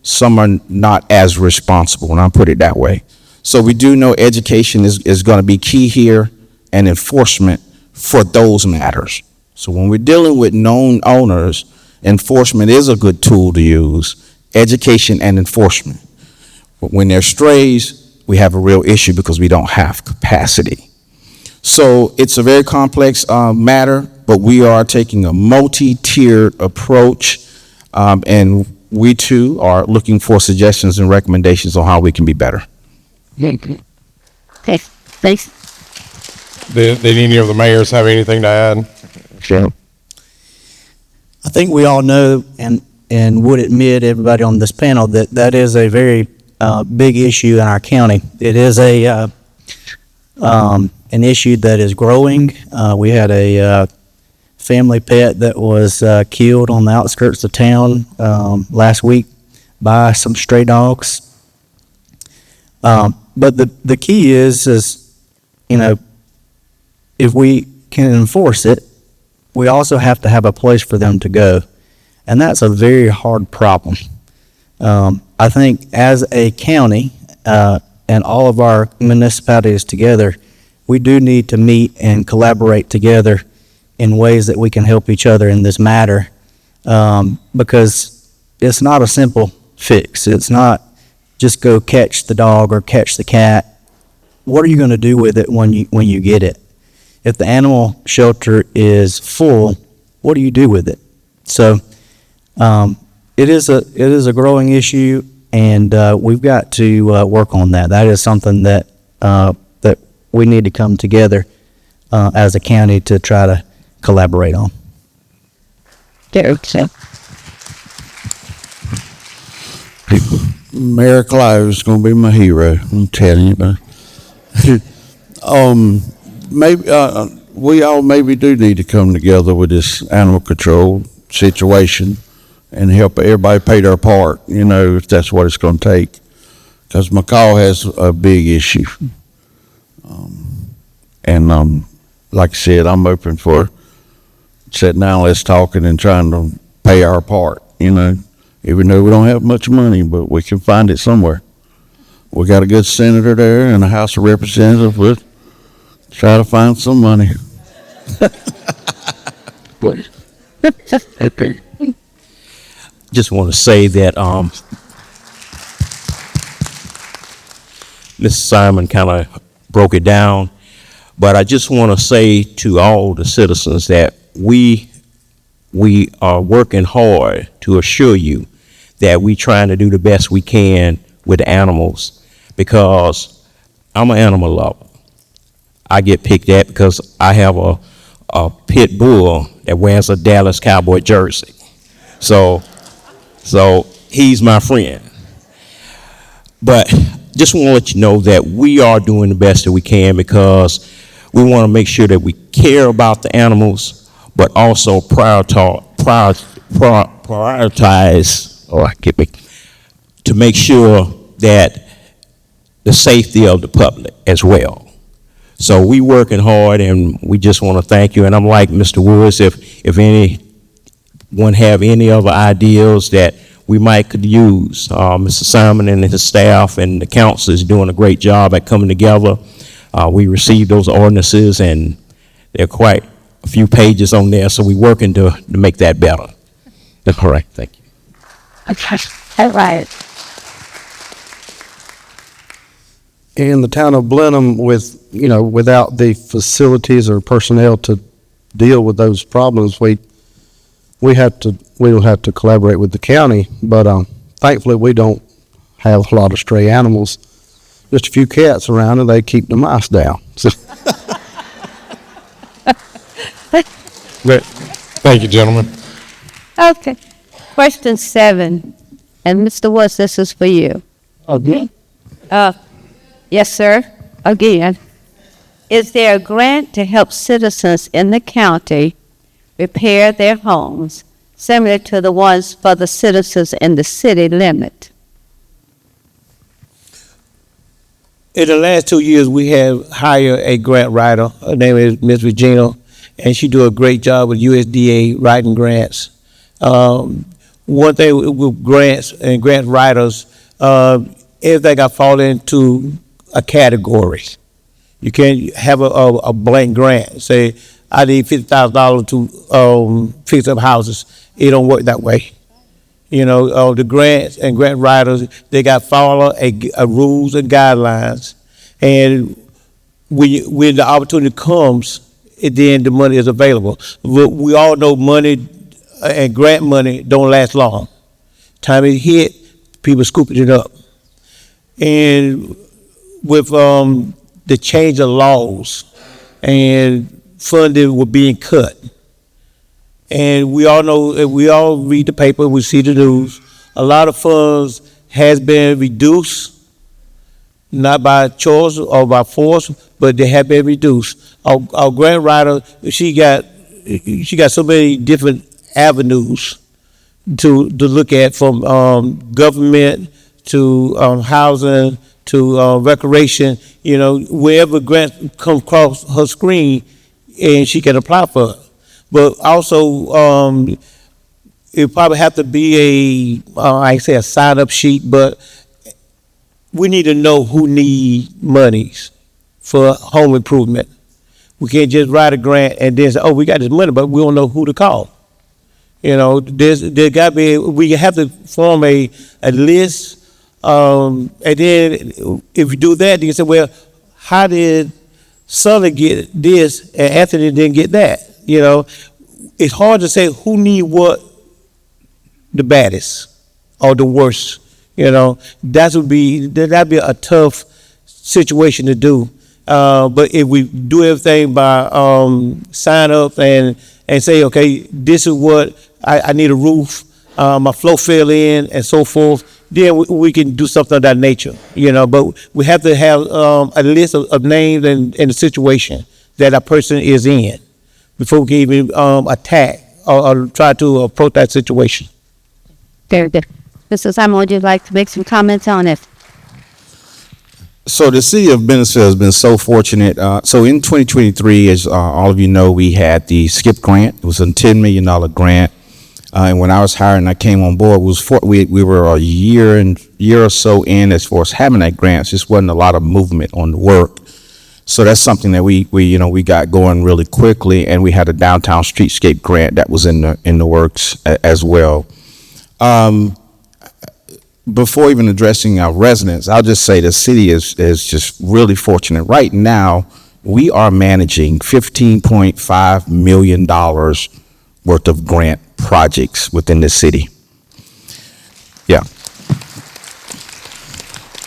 Speaker 10: some are not as responsible, and I'll put it that way. So we do know education is going to be key here, and enforcement for those matters. So when we're dealing with known owners, enforcement is a good tool to use, education and enforcement. But when they're strays, we have a real issue because we don't have capacity. So it's a very complex matter, but we are taking a multi-tiered approach, and we too are looking for suggestions and recommendations on how we can be better.
Speaker 4: Okay, thanks.
Speaker 9: Did any of the mayors have anything to add?
Speaker 6: Sure.
Speaker 3: I think we all know and would admit, everybody on this panel, that that is a very big issue in our county. It is an issue that is growing. We had a family pet that was killed on the outskirts of town last week by some stray dogs. But the key is if we can enforce it, we also have to have a place for them to go. And that's a very hard problem. I think as a county and all of our municipalities together, we do need to meet and collaborate together in ways that we can help each other in this matter, because it's not a simple fix. It's not just go catch the dog or catch the cat. What are you going to do with it when you get it? If the animal shelter is full, what do you do with it? So it is a growing issue, and we've got to work on that. That is something that that we need to come together as a county to try to collaborate on.
Speaker 5: Mayor Clive's gonna be my hero. I'm telling you, but maybe we all maybe do need to come together with this animal control situation and help everybody pay their part. If that's what it's going to take, because McCall has a big issue, and like I said, I'm open for sitting down, let's talking and trying to pay our part. Even though we don't have much money, but we can find it somewhere. We got a good senator there and a House of Representatives. We'll try to find some money.
Speaker 6: Just want to say that Mr. Simon kind of broke it down, but I just want to say to all the citizens that we are working hard to assure you that we trying to do the best we can with the animals, because I'm an animal lover. I get picked at because I have a pit bull that wears a Dallas Cowboy jersey. So he's my friend. But just want to let you know that we are doing the best that we can, because we want to make sure that we care about the animals, but also prioritize, make sure that the safety of the public as well. So we working hard, and we just want to thank you. And I'm like Mr. Woods, if anyone have any other ideas that we might could use, Mr. Simon and his staff and the council is doing a great job at coming together. We received those ordinances, and there are quite a few pages on there, so we're working to make that better. All right, thank you.
Speaker 4: Okay. All right.
Speaker 7: In the town of Blenheim, without the facilities or personnel to deal with those problems, we'll have to collaborate with the county. But thankfully, we don't have a lot of stray animals. Just a few cats around, and they keep the mice down. So,
Speaker 9: Thank you, gentlemen.
Speaker 2: Okay. Question 7, and Mr. Woods, this is for you.
Speaker 8: Okay.
Speaker 2: Yes, sir. Again, is there a grant to help citizens in the county repair their homes, similar to the ones for the citizens in the city limit?
Speaker 8: In the last 2 years, we have hired a grant writer. Her name is Ms. Regina, and she do a great job with USDA writing grants. One thing with grants and grant writers, everything I fall into a category. You can't have a blank grant. Say, I need $50,000 to fix up houses. It don't work that way. The grants and grant writers, they got to follow a rules and guidelines. And when the opportunity comes, then the money is available. We all know money and grant money don't last long. Time it hit, people scooping it up. And with the change of laws and funding were being cut. And we all know, we all read the paper, we see the news, a lot of funds has been reduced, not by choice or by force, but they have been reduced. Our grant writer, she got so many different avenues to look at, from government to housing to recreation, wherever grant come across her screen, and she can apply for it. But also, it probably have to be a sign-up sheet, but we need to know who need monies for home improvement. We can't just write a grant and then say, oh, we got this money, but we don't know who to call. There got to be, we have to form a list. And then if you do that, then you say, well, how did Sully get this and Anthony didn't get that? It's hard to say who need what the baddest or the worst. That'd be a tough situation to do. But if we do everything by sign up and say, okay, this is what I need a roof, my flow fill in, and so forth, then we can do something of that nature, but we have to have a list of names and the situation that a person is in before we can even attack or try to approach that situation.
Speaker 2: Very good. Mr. Simon, would you like to make some comments on it?
Speaker 10: So the city of Bentonville has been so fortunate. So in 2023, as all of you know, we had the SCIP grant. It was a $10 million grant. And when I was hired and I came on board, we were a year or so in as far as having that grant. Just wasn't a lot of movement on the work. So that's something that we got going really quickly, and we had a downtown streetscape grant that was in the works as well. Before even addressing our residents, I'll just say the city is just really fortunate. Right now, we are managing $15.5 million worth of grant projects within the city. Yeah.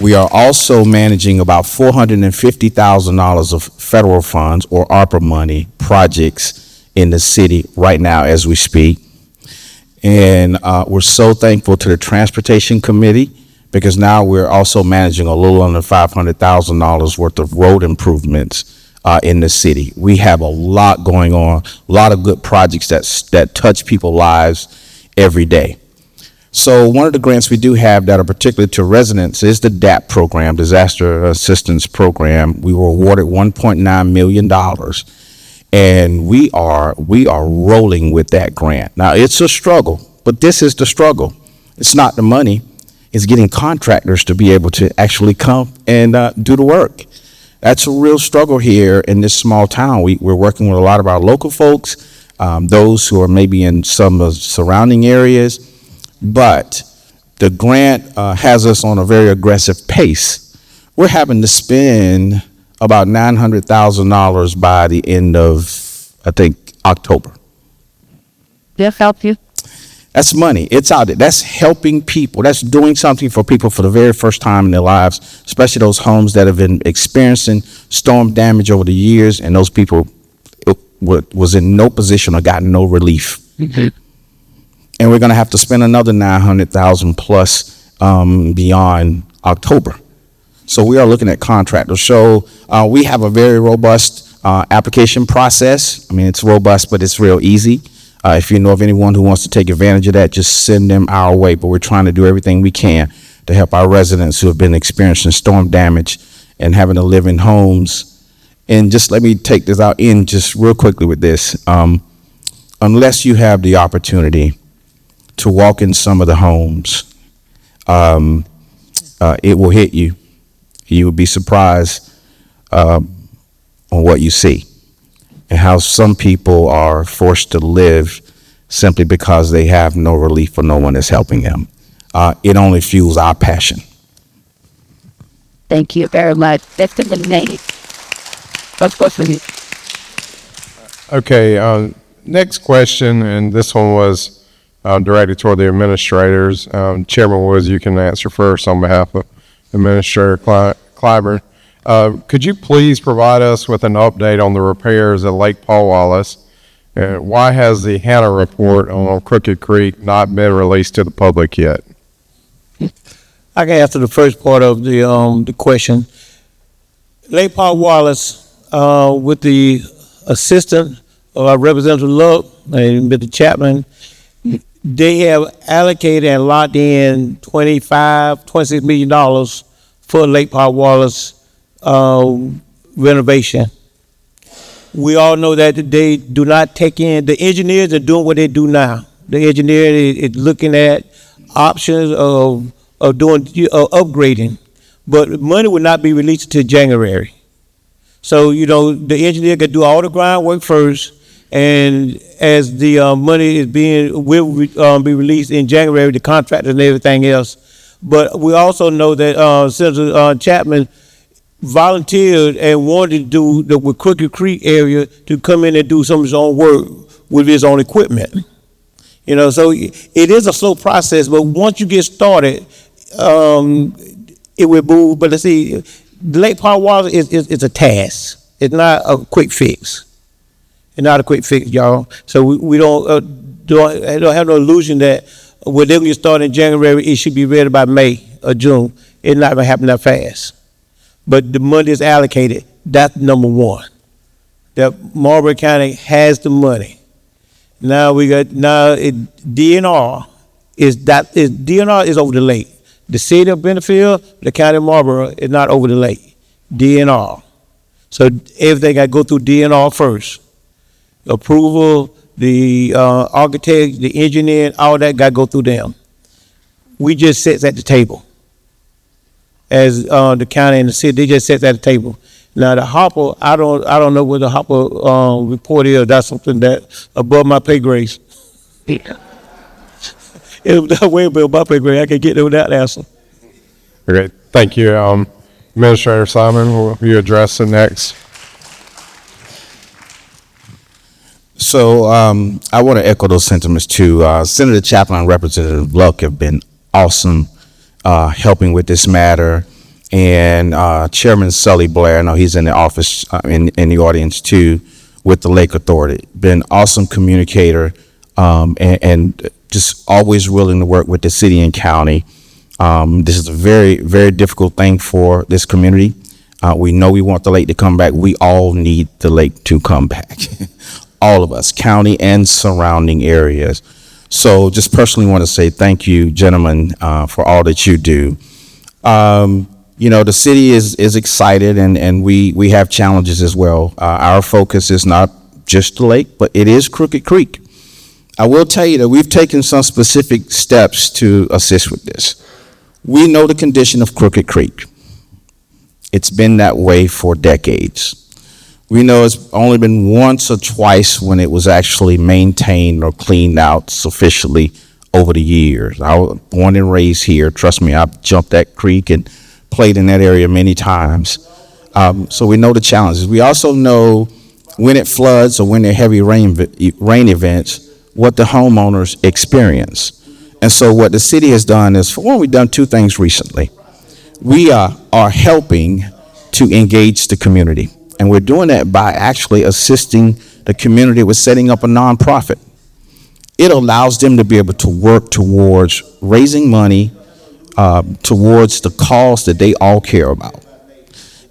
Speaker 10: We are also managing about $450,000 of federal funds or ARPA money projects in the city right now as we speak. And we're so thankful to the Transportation Committee, because now we're also managing a little under $500,000 worth of road improvements in the city. We have a lot going on, a lot of good projects that touch people's lives every day. So one of the grants we do have that are particular to residents is the DAP program, Disaster Assistance Program. We were awarded $1.9 million, and we are rolling with that grant. Now it's a struggle, but this is the struggle. It's not the money; it's getting contractors to be able to actually come and do the work. That's a real struggle here in this small town. We're working with a lot of our local folks, those who are maybe in some of the surrounding areas. But the grant has us on a very aggressive pace. We're having to spend about $900,000 by the end of, I think, October.
Speaker 4: They'll help you.
Speaker 10: That's money. It's out there. That's helping people. That's doing something for people for the very first time in their lives, especially those homes that have been experiencing storm damage over the years, and those people was in no position or got no relief.
Speaker 4: Mm-hmm.
Speaker 10: And we're going to have to spend another $900,000 plus beyond October. So we are looking at contractors. So we have a very robust application process. I mean, it's robust, but it's real easy. If you know of anyone who wants to take advantage of that, just send them our way. But we're trying to do everything we can to help our residents who have been experiencing storm damage and having to live in homes. And just let me take this out in just real quickly with this. Unless you have the opportunity to walk in some of the homes, it will hit you. You will be surprised on what you see and how some people are forced to live simply because they have no relief or no one is helping them. It only fuels our passion.
Speaker 4: Thank you very much. That's the name. Let's go for you.
Speaker 9: Okay, next question, and this one was directed toward the administrators. Chairman Woods, you can answer first on behalf of Administrator Clyburn. Could you please provide us with an update on the repairs at Lake Paul Wallace? Why has the Hannah report on Crooked Creek not been released to the public yet?
Speaker 8: I can answer the first part of the question. Lake Paul Wallace, with the assistant of our Representative Luck and Mr. Chapman, they have allocated and locked in $26 million for Lake Paul Wallace renovation. We all know that they do not take in, the engineers are doing what they do now. The engineer is looking at options of doing upgrading, but money will not be released until January. So, the engineer can do all the groundwork first, and as the money will be released in January, the contractors and everything else. But we also know that Senator Chapman volunteered and wanted to do the Crooked Creek area to come in and do some of his own work with his own equipment. So it is a slow process, but once you get started, it will move. But let's see, the Lake Paul Wallace is a task. It's not a quick fix. It's not a quick fix, y'all. So we don't have no illusion that when they're going to start in January, it should be ready by May or June. It's not going to happen that fast. But the money is allocated. That's number one. That Marlboro County has the money. Now DNR is over the lake. The city of Bentonville, the county of Marlboro is not over the lake. DNR. So everything got to go through DNR first. Approval, the architect, the engineer, all that got to go through them. We just sit at the table. As the county and the city, they just sit at the table. Now the Hopper, I don't know what the Hopper report is. That's something that above my pay grade. It was way above my pay grade. I can get there without answer.
Speaker 9: Okay, thank you. Administrator Simon, will you address the next?
Speaker 10: So I want to echo those sentiments too. Senator Chapman and Representative Luck have been awesome helping with this matter. And Chairman Sully Blair, I know he's in the office, in the audience too, with the Lake Authority. Been awesome communicator and just always willing to work with the city and county. This is a very, very difficult thing for this community. We know we want the lake to come back. We all need the lake to come back. All of us, county and surrounding areas. So just personally want to say thank you, gentlemen, for all that you do. The city is excited, and we have challenges as well. Our focus is not just the lake, but it is Crooked Creek. I will tell you that we've taken some specific steps to assist with this. We know the condition of Crooked Creek. It's been that way for decades. We know it's only been once or twice when it was actually maintained or cleaned out sufficiently over the years. I was born and raised here. Trust me, I've jumped that creek and played in that area many times. So we know the challenges. We also know when it floods or when there are heavy rain events, what the homeowners experience. And so what the city has done is, for one, we've done two things recently. We are helping to engage the community. And we're doing that by actually assisting the community with setting up a nonprofit. It allows them to be able to work towards raising money towards the cause that they all care about.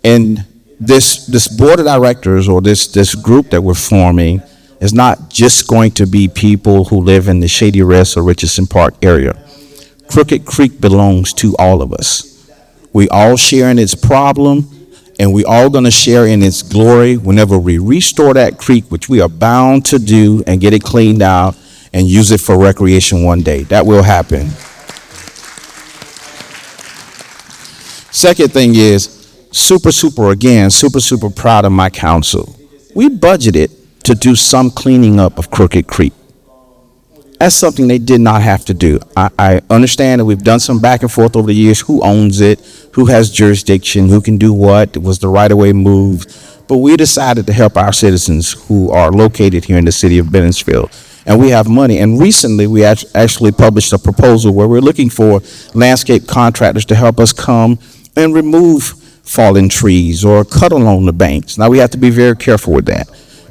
Speaker 10: And this board of directors, or this group that we're forming, is not just going to be people who live in the Shady Rest or Richardson Park area. Crooked Creek belongs to all of us. We all share in its problem, and we all going to share in its glory whenever we restore that creek, which we are bound to do, and get it cleaned out and use it for recreation one day. That will happen. Second thing is, super proud of my council. We budgeted to do some cleaning up of Crooked Creek. That's something they did not have to do. I understand that we've done some back and forth over the years, who owns it, who has jurisdiction, who can do what, was the right-of-way moved. But we decided to help our citizens who are located here in the city of Bennettsville. And we have money. And recently we actually published a proposal where we're looking for landscape contractors to help us come and remove fallen trees or cut along the banks. Now we have to be very careful with that,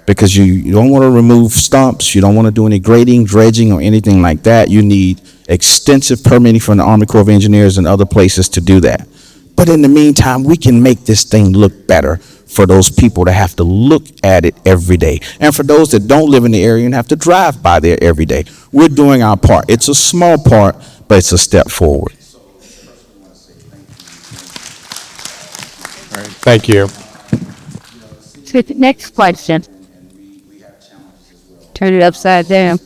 Speaker 10: because you don't want to remove stumps, you don't want to do any grading, dredging, or anything like that. You need extensive permitting from the Army Corps of Engineers and other places to do that. But in the meantime, we can make this thing look better for those people that have to look at it every day. And for those that don't live in the area and have to drive by there every day. We're doing our part. It's a small part, but it's a step forward.
Speaker 9: All right, thank you.
Speaker 4: So the next question.
Speaker 2: Turn it upside down.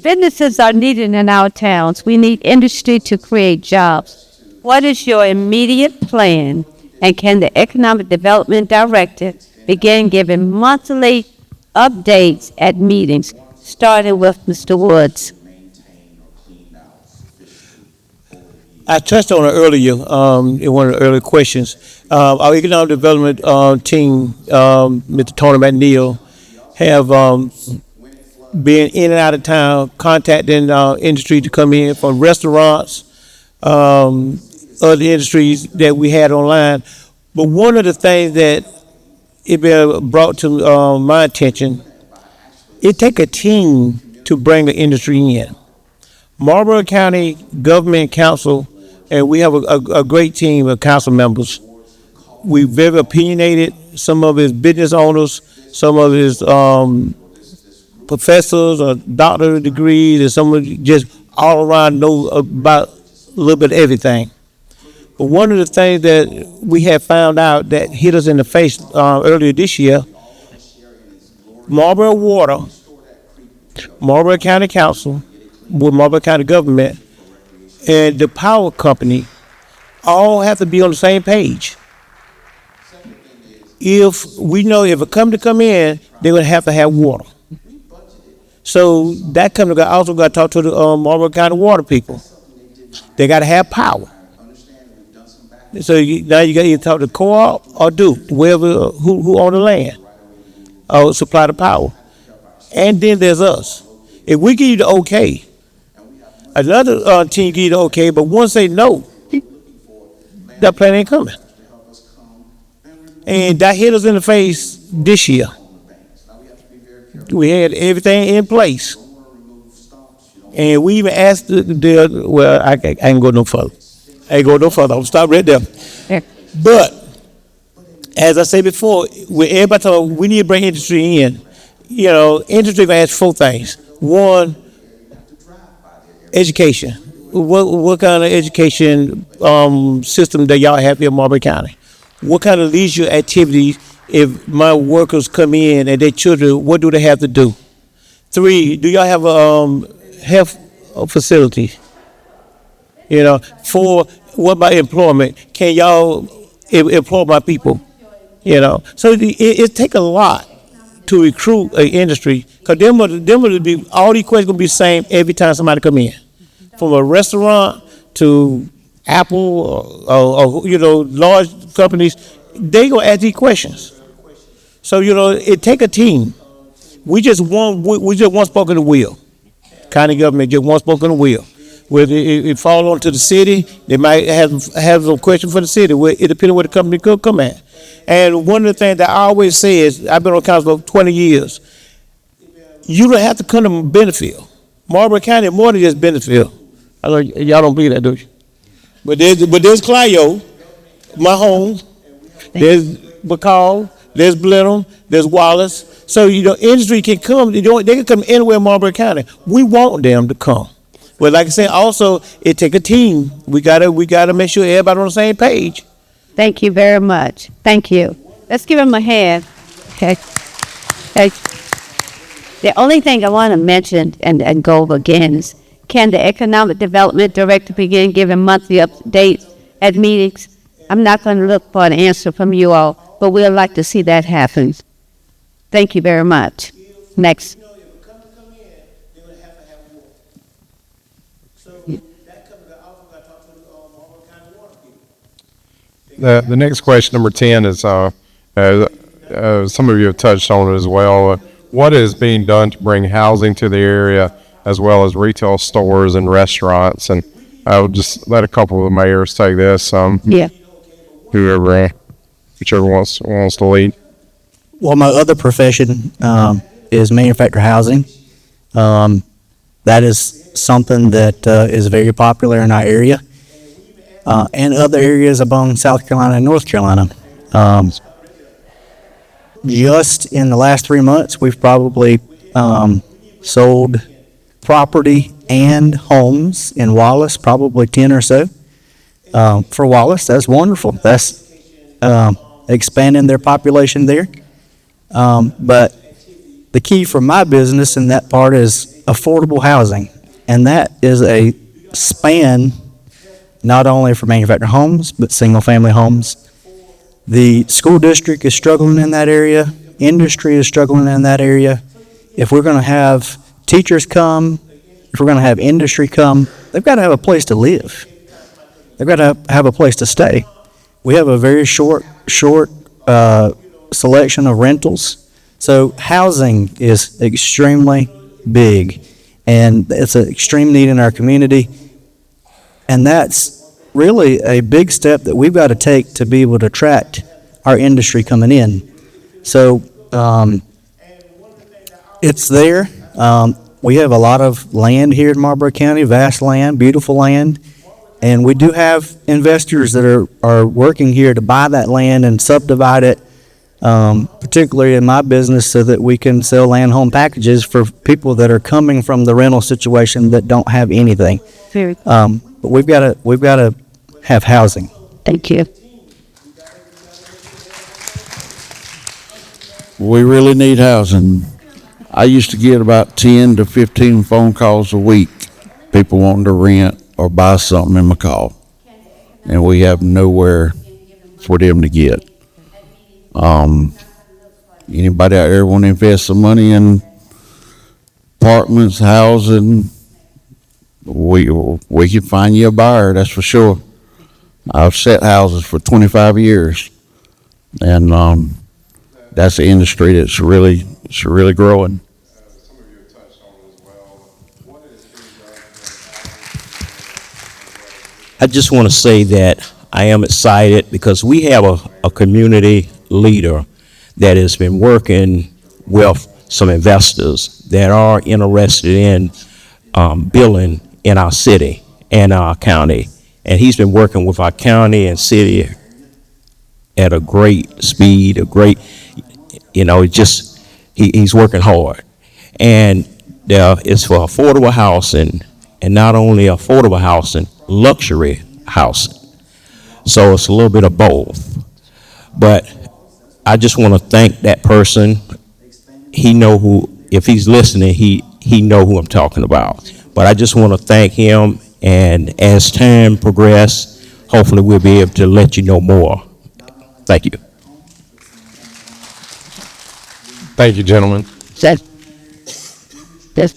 Speaker 2: Businesses are needed in our towns. We need industry to create jobs. What is your immediate plan? And can the Economic Development Director begin giving monthly updates at meetings, starting with Mr. Woods?
Speaker 8: I touched on it earlier in one of the earlier questions. Our economic development team, Mr. Tony McNeil, have been in and out of town, contacting industry to come in, from restaurants, other industries that we had online. But one of the things that it been brought to my attention, it take a team to bring the industry in. Marlboro County Government Council, and we have a great team of council members. We're very opinionated. Some of his business owners, some of his professors or doctorate degrees, and some of just all around know about a little bit of everything. But one of the things that we have found out that hit us in the face earlier this year, Marlboro Water, Marlboro County Council, with Marlboro County government, and the power company all have to be on the same page. If we know if a company come in, they're gonna have to have water. So that company also got to talk to the Marlboro County water people. They got to have power. So now you got to either talk to co-op or whoever who own the land or supply the power. And then there's us. If we give you the okay, another team give you the okay, but once they know, that plan ain't coming. And that hit us in the face this year. We had everything in place. And we even asked well, I ain't go no further. I'll stop right there.
Speaker 2: Yeah.
Speaker 8: But, as I said before, when everybody talk, we need to bring industry in. You know, industry gonna ask four things. One, education. What kind of education system that y'all have here in Marlboro County? What kind of leisure activities, if my workers come in and their children, what do they have to do? 3, do y'all have a health facility? 4, what about employment? Can y'all employ my people? So it take a lot to recruit an industry, because them will be, all these questions gonna be the same every time somebody come in. From a restaurant to Apple or large companies, they gonna ask these questions. So it take a team. We just want spoke in the wheel. County government just one spoke in the wheel. Whether it fall onto the city, they might have some question for the city. It depends on where the company could come at. And one of the things that I always say is, I've been on council for 20 years. You don't have to come to Bentonville. Marlboro County more than just Bentonville. I know y'all don't believe that, do you? But there's Clio, my home. There's McCall. There's Blenheim. There's Wallace. So industry can come. They can come anywhere in Marlboro County. We want them to come. But like I said, also it take a team. We gotta make sure everybody on the same page.
Speaker 2: Thank you very much. Thank you. Let's give him a hand. Okay. The only thing I want to mention and go over again is, can the Economic Development Director begin giving monthly updates at meetings? I'm not going to look for an answer from you all, but we'd like to see that happen. Thank you very much. Next.
Speaker 9: The next question, number 10, is some of you have touched on it as well. What is being done to bring housing to the area, as well as retail stores and restaurants? And I'll just let a couple of the mayors take this.
Speaker 2: Yeah.
Speaker 9: Whichever wants to lead.
Speaker 3: Well, my other profession is manufactured housing. That is something that is very popular in our area and other areas among South Carolina and North Carolina. Just in the last 3 months, we've probably sold property and homes in Wallace, probably 10 or so. For Wallace, that's wonderful. That's expanding their population there. But the key for my business in that part is affordable housing. And that is a span not only for manufactured homes, but single-family homes. The school district is struggling in that area. Industry is struggling in that area. If we're going to have teachers come, if we're going to have industry come, they've got to have a place to live. They've got to have a place to stay. We have a very short selection of rentals. So housing is extremely big, and it's an extreme need in our community. And that's really a big step that we've got to take to be able to attract our industry coming in. So it's there. We have a lot of land here in Marlboro County, vast land, beautiful land. And we do have investors that are working here to buy that land and subdivide it, particularly in my business, so that we can sell land home packages for people that are coming from the rental situation that don't have anything. But we've got to have housing.
Speaker 2: Thank you.
Speaker 5: We really need housing. I used to get about 10 to 15 phone calls a week, people wanting to rent or buy something in McCall, and we have nowhere for them to get. Anybody out there want to invest some money in apartments, housing? We can find you a buyer, that's for sure. I've set houses for 25 years, and that's the industry that's really growing.
Speaker 9: Some of you have touched on it as well. What is being done?
Speaker 6: I just want to say that I am excited because we have a community leader that has been working with some investors that are interested in building in our city and our county. And he's been working with our county and city at a great speed, he's working hard. And there is for affordable housing, and not only affordable housing, luxury housing. So it's a little bit of both. But I just want to thank that person. He know who, if he's listening, he know who I'm talking about. But I just want to thank him, and as time progresses, hopefully we'll be able to let you know more. Thank you.
Speaker 9: Thank you, gentlemen.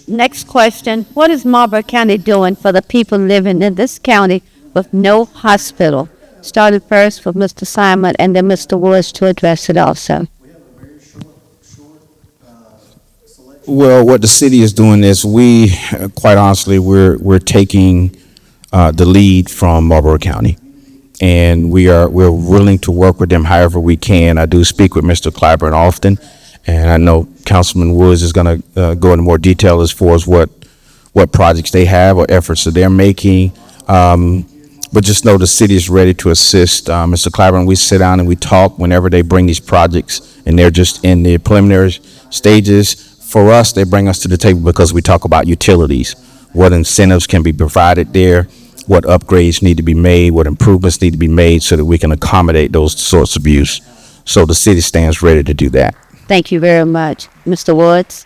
Speaker 2: Next question, what is Marlboro County doing for the people living in this county with no hospital? Starting first with Mr. Simon and then Mr. Woods to address it also.
Speaker 10: Well, what the city is doing is we, quite honestly, we're taking the lead from Marlboro County, and we're willing to work with them however we can. I do speak with Mr. Clyburn often, and I know Councilman Woods is going to go into more detail as far as what projects they have or efforts that they're making. But just know the city is ready to assist. Mr. Clyburn, we sit down and we talk whenever they bring these projects, and they're just in the preliminary stages. For us, they bring us to the table because we talk about utilities, what incentives can be provided there, what upgrades need to be made, what improvements need to be made so that we can accommodate those sorts of use. So the city stands ready to do that.
Speaker 2: Thank you very much. Mr. Woods?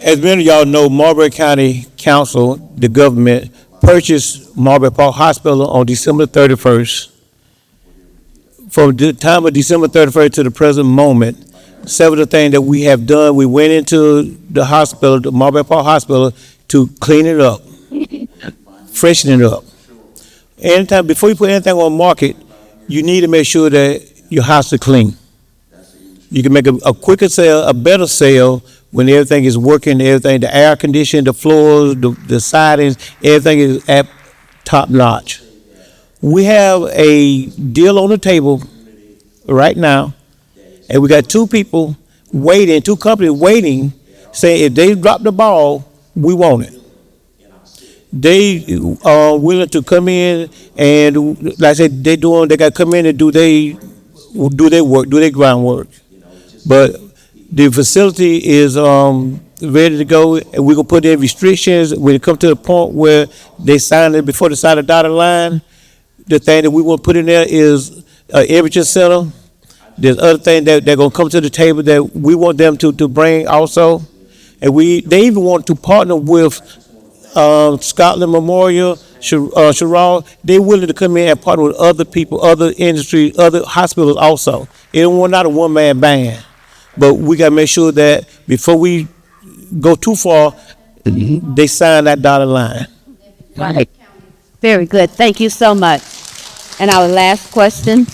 Speaker 8: As many of y'all know, Marlboro County Council, the government, purchased Marlboro Park Hospital on December 31st. From the time of December 31st to the present moment, several things that we have done, we went into the hospital, the Marlboro Park Hospital, to clean it up, freshen it up. Anytime, before you put anything on the market, you need to make sure that your house is clean. You can make a quicker sale, a better sale when everything is working, everything, the air conditioning, the floors, the sidings, everything is at top notch. We have a deal on the table right now, and we got two people waiting, two companies waiting, saying if they drop the ball, we want it. They are willing to come in and, like I said, they got to come in and do their work, do their groundwork. But the facility is ready to go, and we're gonna put in restrictions when it comes to the point where they sign it before they sign the dotted line. The thing that we want to put in there is an imaging center. There's other things that they're gonna come to the table that we want them to bring also, and they even want to partner with Scotland Memorial, Sherrod. They're willing to come in and partner with other people, other industries, other hospitals also. It don't want not a one-man band, but we gotta make sure that before we go too far, they sign that dotted line.
Speaker 2: Right. Very good. Thank you so much. And our last question.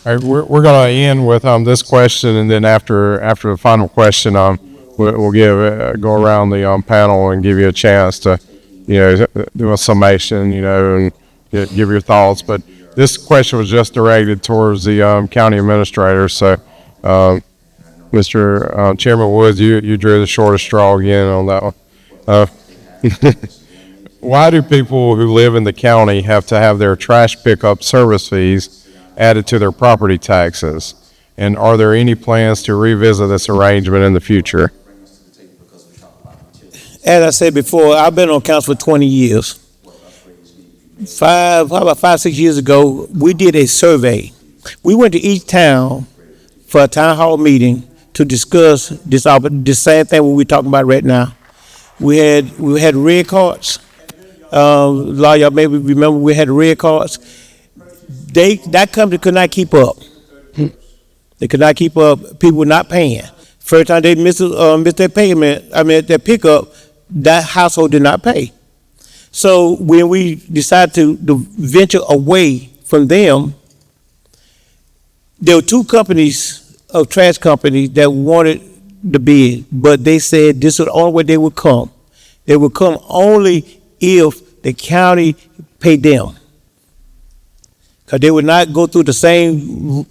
Speaker 9: All right, we're going to end with this question, and then after the final question, we'll go around the panel and give you a chance to, do a summation, and give your thoughts. But this question was just directed towards the county administrator. So, Mr. Chairman Woods, you drew the shortest straw again on that one. Why do people who live in the county have to have their trash pickup service fees added to their property taxes? And are there any plans to revisit this arrangement in the future?
Speaker 8: As I said before, I've been on council for 20 years. About 5-6 years ago, we did a survey. We went to each town for a town hall meeting to discuss this same thing what we're talking about right now. We had red cards. A lot of y'all maybe remember we had red cards. That company could not keep up. They could not keep up. People were not paying. First time they missed their payment, their pickup, that household did not pay. So when we decided to venture away from them, there were two companies, trash companies, that wanted the bid, but they said this was the only way they would come. They would come only if the county paid them. Because they would not go through the same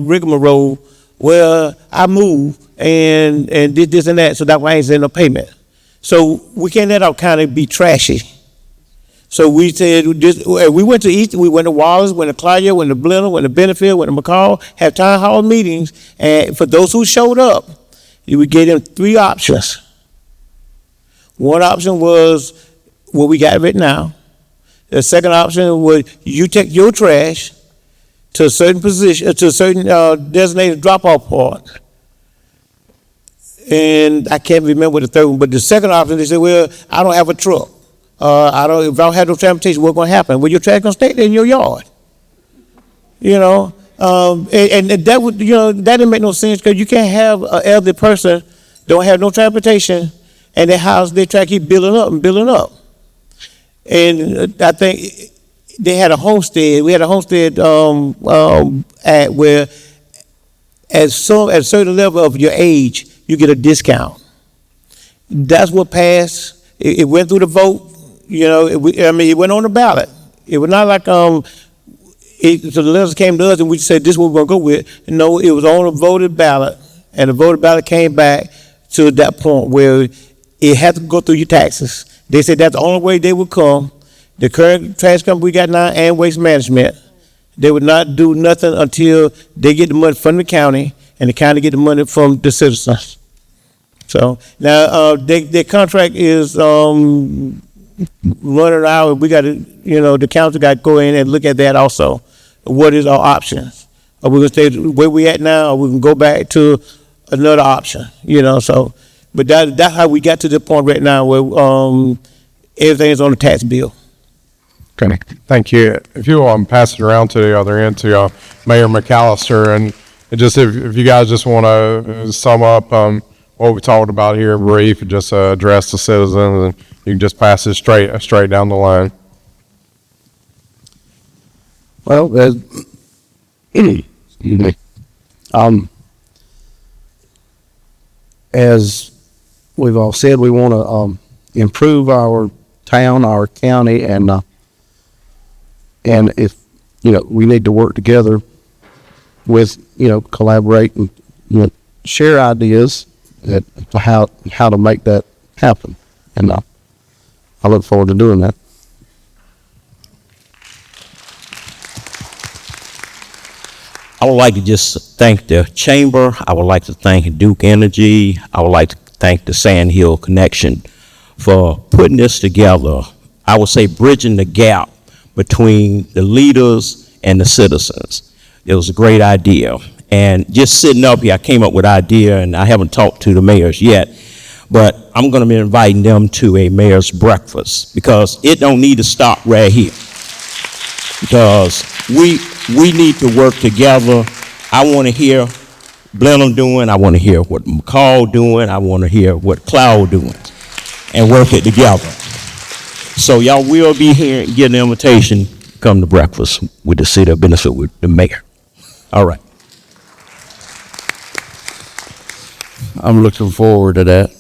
Speaker 8: rigmarole, well, I moved and did this and that, so that why I ain't sending no payment. So we can't let our county be trashy. So we said, we went to Easton, we went to Wallace, went to Claudia, went to Blenheim, went to Benefield, went to McCall, had town hall meetings, and for those who showed up, we gave them 3 options. One option was what we got right now. The second option was you take your trash to a certain position, to a certain designated drop-off point. And I can't remember the third one, but the second option, they said, well, I don't have a truck. If I don't have no transportation, what's gonna happen? Well, your trash gonna stay there in your yard. You know, and that would, you know, that didn't make no sense because you can't have an elderly person don't have no transportation and their house, their trash keep building up and building up. And I think they had a homestead. We had a homestead act where at a certain level of your age, you get a discount. That's what passed. It went through the vote. You know, it went on the ballot. It was not like so the letters came to us and we said this is what we're gonna go with. No, it was on a voted ballot, and the voted ballot came back to that point where it had to go through your taxes. They said that's the only way they would come. The current trash company we got now and Waste Management, they would not do nothing until they get the money from the county and the county get the money from the citizens. So now their contract is running out. We got to, you know, the council got to go in and look at that also. What is our options? Are we gonna stay where we at now, or we can go back to another option? You know, so but that's how we got to the point right now where everything is on the tax bill.
Speaker 9: Okay, thank you. If you want to pass it around to the other end to Mayor McAllister, and just if you guys just want to sum up what we talked about here in brief, and just address the citizens, and you can just pass it straight down the line.
Speaker 7: Well, as we've all said, we want to improve our town, our county, and if, you know, we need to work together with, you know, collaborate and, you know, share ideas at how to make that happen. And I look forward to doing that.
Speaker 6: I would like to just thank the chamber. I would like to thank Duke Energy. I would like to thank the Sand Hill Connection for putting this together. I would say bridging the gap between the leaders and the citizens. It was a great idea. And just sitting up here, I came up with an idea, and I haven't talked to the mayors yet, but I'm going to be inviting them to a mayor's breakfast, because it don't need to stop right here. Because we need to work together. I want to hear Blenheim doing, I want to hear what McCall doing, I want to hear what Cloud doing, and work it together. So y'all will be here and get an invitation to come to breakfast with the city of Benefield with the mayor. All right.
Speaker 5: I'm looking forward to that.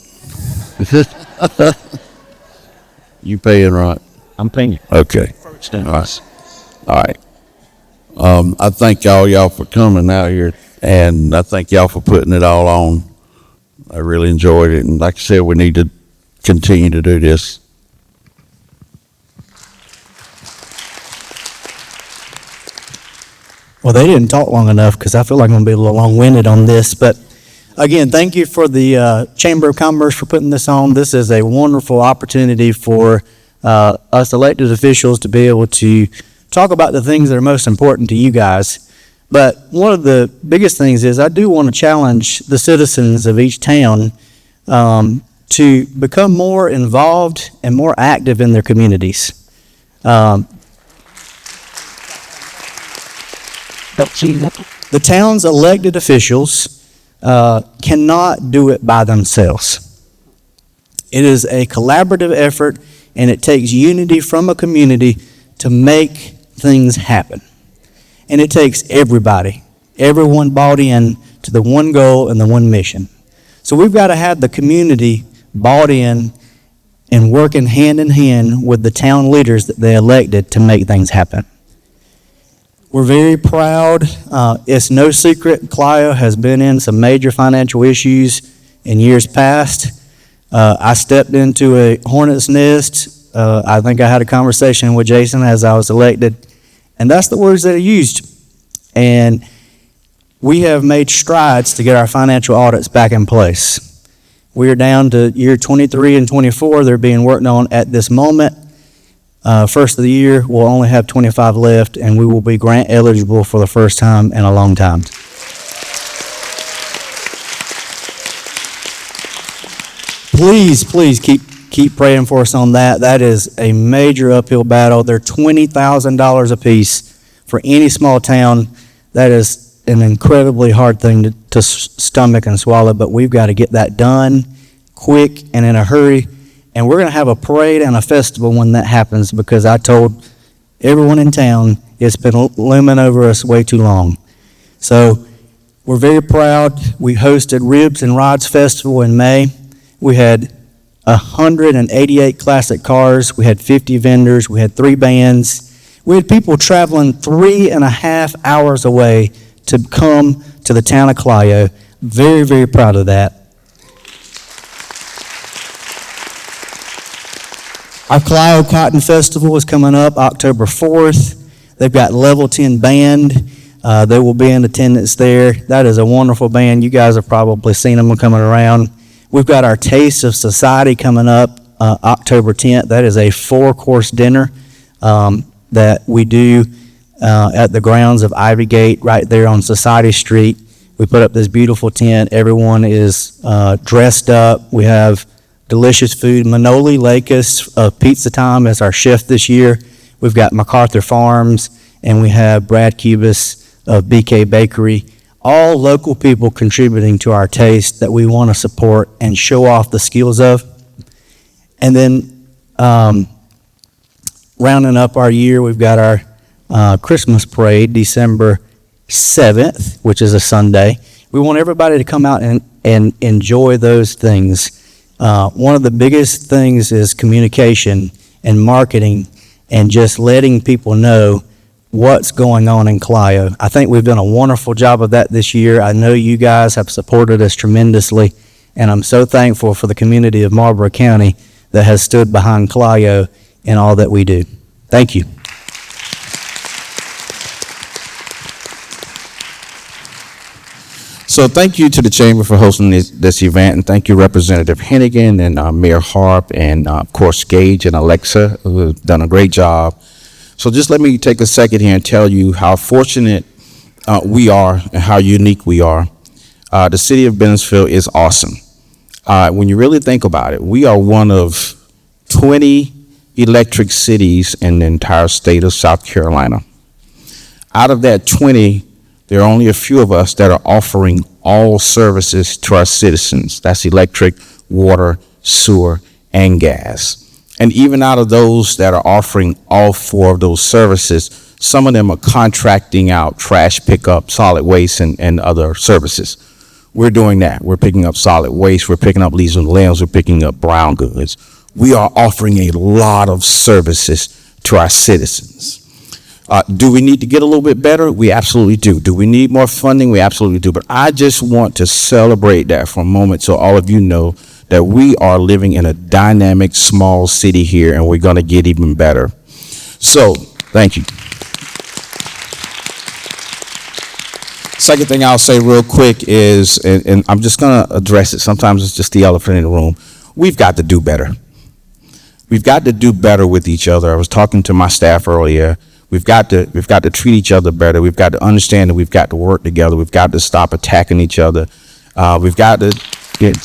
Speaker 5: You paying, right?
Speaker 6: I'm paying.
Speaker 5: Okay. All right. All right. I thank y'all for coming out here, and I thank y'all for putting it all on. I really enjoyed it, and like I said, we need to continue to do this.
Speaker 3: Well, they didn't talk long enough because I feel like I'm going to be a little long-winded on this. But again, thank you for the Chamber of Commerce for putting this on. This is a wonderful opportunity for us elected officials to be able to talk about the things that are most important to you guys. But one of the biggest things is I do want to challenge the citizens of each town to become more involved and more active in their communities. The town's elected officials cannot do it by themselves. It is a collaborative effort, and it takes unity from a community to make things happen. And it takes everyone bought in to the one goal and the one mission. So we've got to have the community bought in and working hand in hand with the town leaders that they elected to make things happen. We're very proud. It's no secret Clio has been in some major financial issues in years past. I stepped into a hornet's nest I think I had a conversation with Jason as I was elected, and that's the words that he used. And we have made strides to get our financial audits back in place. We are down to year 23 and 24. They're being worked on at this moment. First of the year, we'll only have 25 left, and we will be grant eligible for the first time in a long time. Please keep praying for us on that. That is a major uphill battle. They're $20,000 a piece for any small town. That is an incredibly hard thing to stomach and swallow, but we've got to get that done quick and in a hurry. And we're going to have a parade and a festival when that happens, because I told everyone in town it's been looming over us way too long. So we're very proud. We hosted Ribs and Rods Festival in May. We had 188 classic cars. We had 50 vendors. We had 3 bands. We had people traveling 3.5 hours away to come to the town of Clio. Very, very proud of that. Our Clio Cotton Festival is coming up October 4th. They've got Level 10 Band. They will be in attendance there. That is a wonderful band. You guys have probably seen them coming around. We've got our Taste of Society coming up October 10th. That is a 4-course dinner that we do at the grounds of Ivy Gate right there on Society Street. We put up this beautiful tent. Everyone is dressed up. We have delicious food. Manoli Lakis of Pizza Time is our chef this year. We've got MacArthur Farms, and we have Brad Cubis of BK Bakery. All local people contributing to our taste that we want to support and show off the skills of. And then rounding up our year, we've got our Christmas parade, December 7th, which is a Sunday. We want everybody to come out and enjoy those things. One of the biggest things is communication and marketing and just letting people know what's going on in Clio. I think we've done a wonderful job of that this year. I know you guys have supported us tremendously, and I'm so thankful for the community of Marlboro County that has stood behind Clio in all that we do. Thank you.
Speaker 10: So thank you to the Chamber for hosting this event, and thank you Representative Hennigan and Mayor Harp and of course Gage and Alexa, who have done a great job. So just let me take a second here and tell you how fortunate we are and how unique we are. The city of Bennettsville is awesome. When you really think about it, we are one of 20 electric cities in the entire state of South Carolina. Out of that 20, there are only a few of us that are offering all services to our citizens. That's electric, water, sewer, and gas. And even out of those that are offering all 4 of those services, some of them are contracting out trash pickup, solid waste, and other services. We're doing that. We're picking up solid waste. We're picking up leaves and limbs. We're picking up brown goods. We are offering a lot of services to our citizens. Do we need to get a little bit better? We absolutely do. Do we need more funding? We absolutely do. But I just want to celebrate that for a moment so all of you know that we are living in a dynamic small city here, and we're going to get even better. So, thank you. Second thing I'll say real quick is, and I'm just going to address it, sometimes it's just the elephant in the room, we've got to do better. We've got to do better with each other. I was talking to my staff earlier. We've got to treat each other better. We've got to understand that we've got to work together. We've got to stop attacking each other. We've got to get,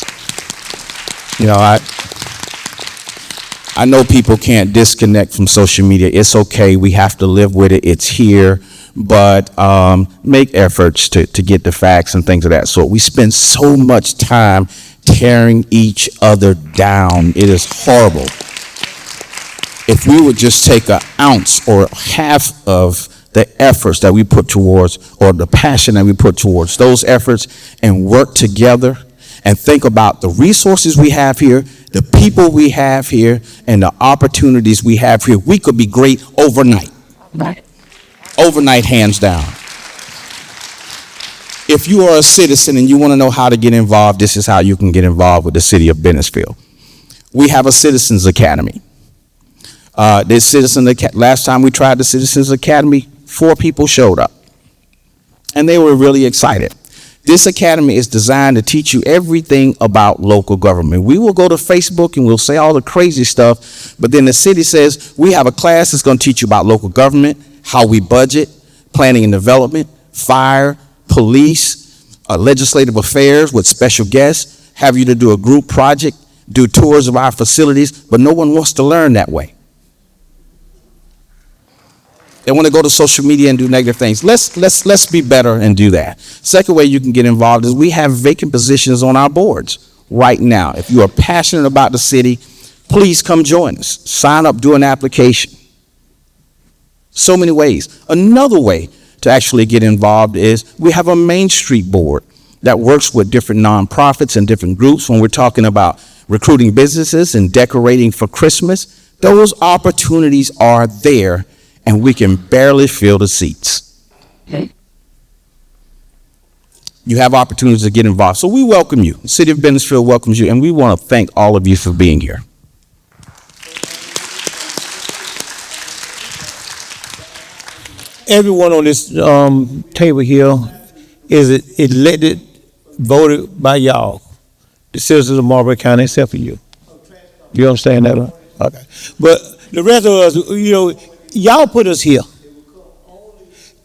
Speaker 10: I know people can't disconnect from social media. It's okay. We have to live with it. It's here. But make efforts to get the facts and things of that sort. We spend so much time tearing each other down. It is horrible. If we would just take an ounce or half of the efforts that we put towards, or the passion that we put towards those efforts, and work together and think about the resources we have here, the people we have here, and the opportunities we have here, we could be great overnight. Right. Overnight, hands down. If you are a citizen and you want to know how to get involved, this is how you can get involved with the city of Bennettsville. We have a Citizens Academy. Last time we tried the Citizens Academy, 4 people showed up, and they were really excited. This academy is designed to teach you everything about local government. We will go to Facebook and we'll say all the crazy stuff, but then the city says, we have a class that's going to teach you about local government, how we budget, planning and development, fire, police, legislative affairs with special guests, have you to do a group project, do tours of our facilities, but no one wants to learn that way. They want to go to social media and do negative things. Let's be better and do that. Second way you can get involved is we have vacant positions on our boards right now. If you are passionate about the city, please come join us. Sign up, do an application. So many ways. Another way to actually get involved is we have a Main Street board that works with different nonprofits and different groups when we're talking about recruiting businesses and decorating for Christmas. Those opportunities are there, and we can barely fill the seats.
Speaker 4: Okay.
Speaker 10: You have opportunities to get involved. So we welcome you. The City of Bennettsville welcomes you, and we want to thank all of you for being here.
Speaker 8: Everyone on this table here is elected, voted by y'all, the citizens of Marlboro County, except for you. You understand that? Huh? Okay. But the rest of us, y'all put us here.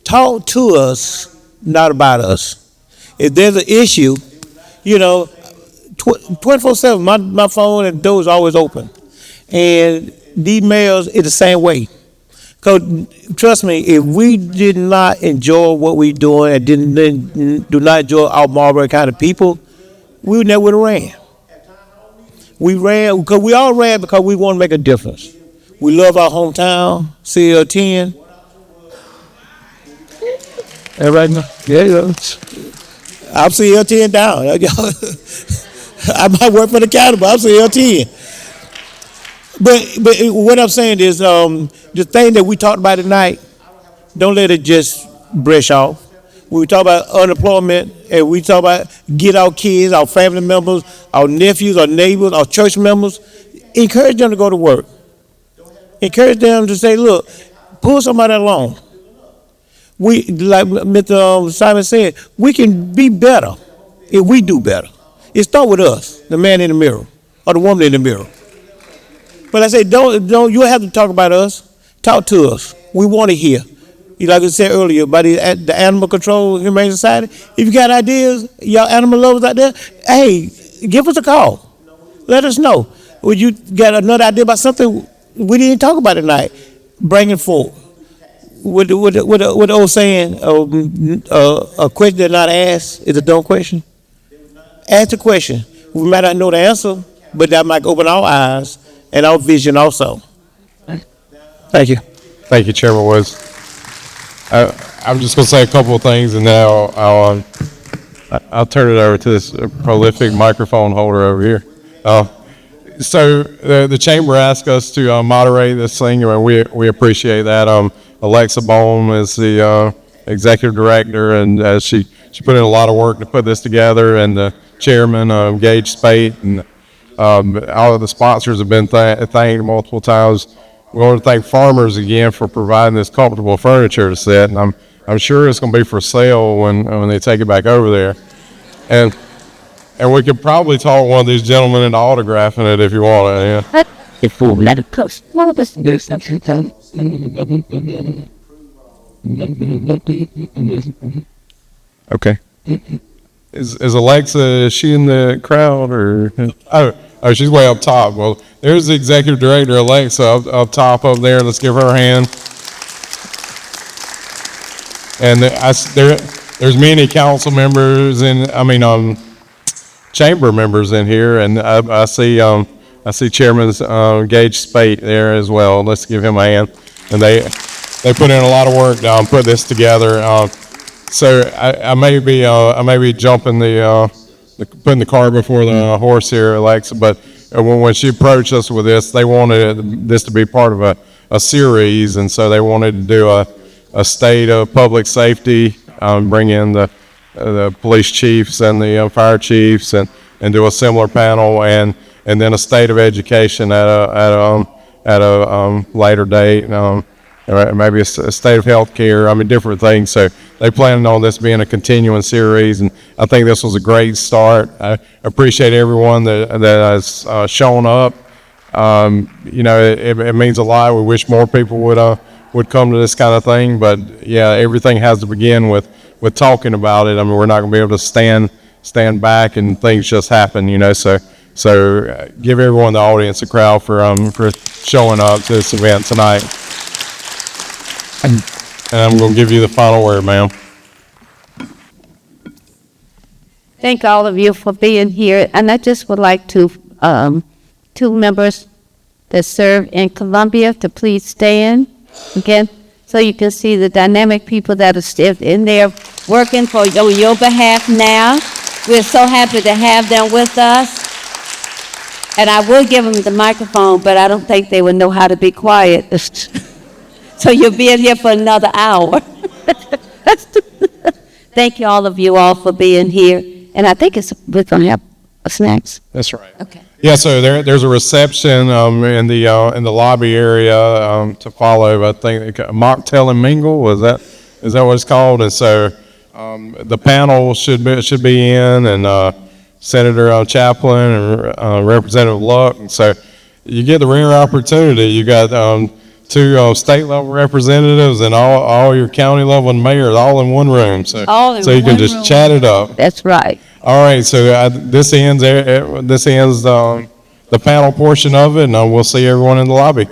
Speaker 8: Talk to us, not about us. If there's an issue, 24/7, my phone and door is always open. And these mails is the same way. Because trust me, if we did not enjoy what we're doing and do not enjoy our Marlboro County people, we never would have ran. We ran because we all ran because we want to make a difference. We love our hometown, CL10. Everybody know? Yeah. I'm CL10 down. I might work for the county, but I'm CL10. But what I'm saying is, the thing that we talked about tonight, don't let it just brush off. We talk about unemployment, and we talk about get our kids, our family members, our nephews, our neighbors, our church members, encourage them to go to work. Encourage them to say, look, pull somebody along. We, like Mr. Simon said, we can be better if we do better. It starts with us, the man in the mirror, or the woman in the mirror. But I say, don't. You don't have to talk about us. Talk to us. We want to hear. Like I said earlier about the Animal Control Humane Society. If you got ideas, y'all animal lovers out there, hey, give us a call. Let us know. Would you got another idea about something we didn't talk about tonight? Bring it forward. With the old saying, a question that's not asked is a dumb question. Ask the question. We might not know the answer, but that might open our eyes and our vision also. Thank you.
Speaker 9: Thank you, Chairman Woods. I'm just going to say a couple of things, and then I'll turn it over to this prolific microphone holder over here. So the chamber asked us to moderate this thing, and we appreciate that. Alexa Bone is the executive director, and she put in a lot of work to put this together, and the chairman, Gage Spate, and all of the sponsors have been thanked multiple times. We want to thank Farmers again for providing this comfortable furniture to sit, and I'm sure it's going to be for sale when they take it back over there. And we could probably talk one of these gentlemen into autographing it if you want it. Yeah. Okay. Is Alexa, is she in the crowd or? Oh, she's way up top. Well, there's the executive director, Alexa, up top up there. Let's give her a hand. And there's many council members and chamber members in here, and I see Chairman Gage Spate there as well. Let's give him a hand. And they put in a lot of work to put this together. So I may be jumping putting the cart before the horse here, Alexa. But when she approached us with this, they wanted this to be part of a series, and so they wanted to do a state of public safety, bring in the police chiefs and the fire chiefs, and do a similar panel, and then a state of education at at a later date. Maybe a state of health care. I mean, different things. So they planning on this being a continuing series, and I think this was a great start. I appreciate everyone that has shown up. You know, it means a lot. We wish more people would come to this kind of thing, but yeah, everything has to begin with talking about it. I mean, we're not going to be able to stand back and things just happen. You know, so give everyone, the audience, a crowd for showing up to this event tonight. And I'm going to give you the final word, ma'am.
Speaker 2: Thank all of you for being here. And I just would like to, two members that serve in Columbia to please stand again, so you can see the dynamic people that are still in there working on your behalf now. We're so happy to have them with us. And I will give them the microphone, but I don't think they would know how to be quiet. So you'll be in here for another hour. Thank you, all of you all, for being here. And I think we're going to have snacks.
Speaker 9: That's right.
Speaker 2: Okay.
Speaker 9: Yeah, so there's a reception in the lobby area to follow. I think mocktail and mingle, is that what it's called? And so the panel should be in, and Senator Chaplin and Representative Luck. And so you get the rare opportunity. You got two state level representatives and all your county level and mayors all in one room. So you can just chat it up.
Speaker 2: That's right.
Speaker 9: All right, so this ends the panel portion of it, and we'll see everyone in the lobby.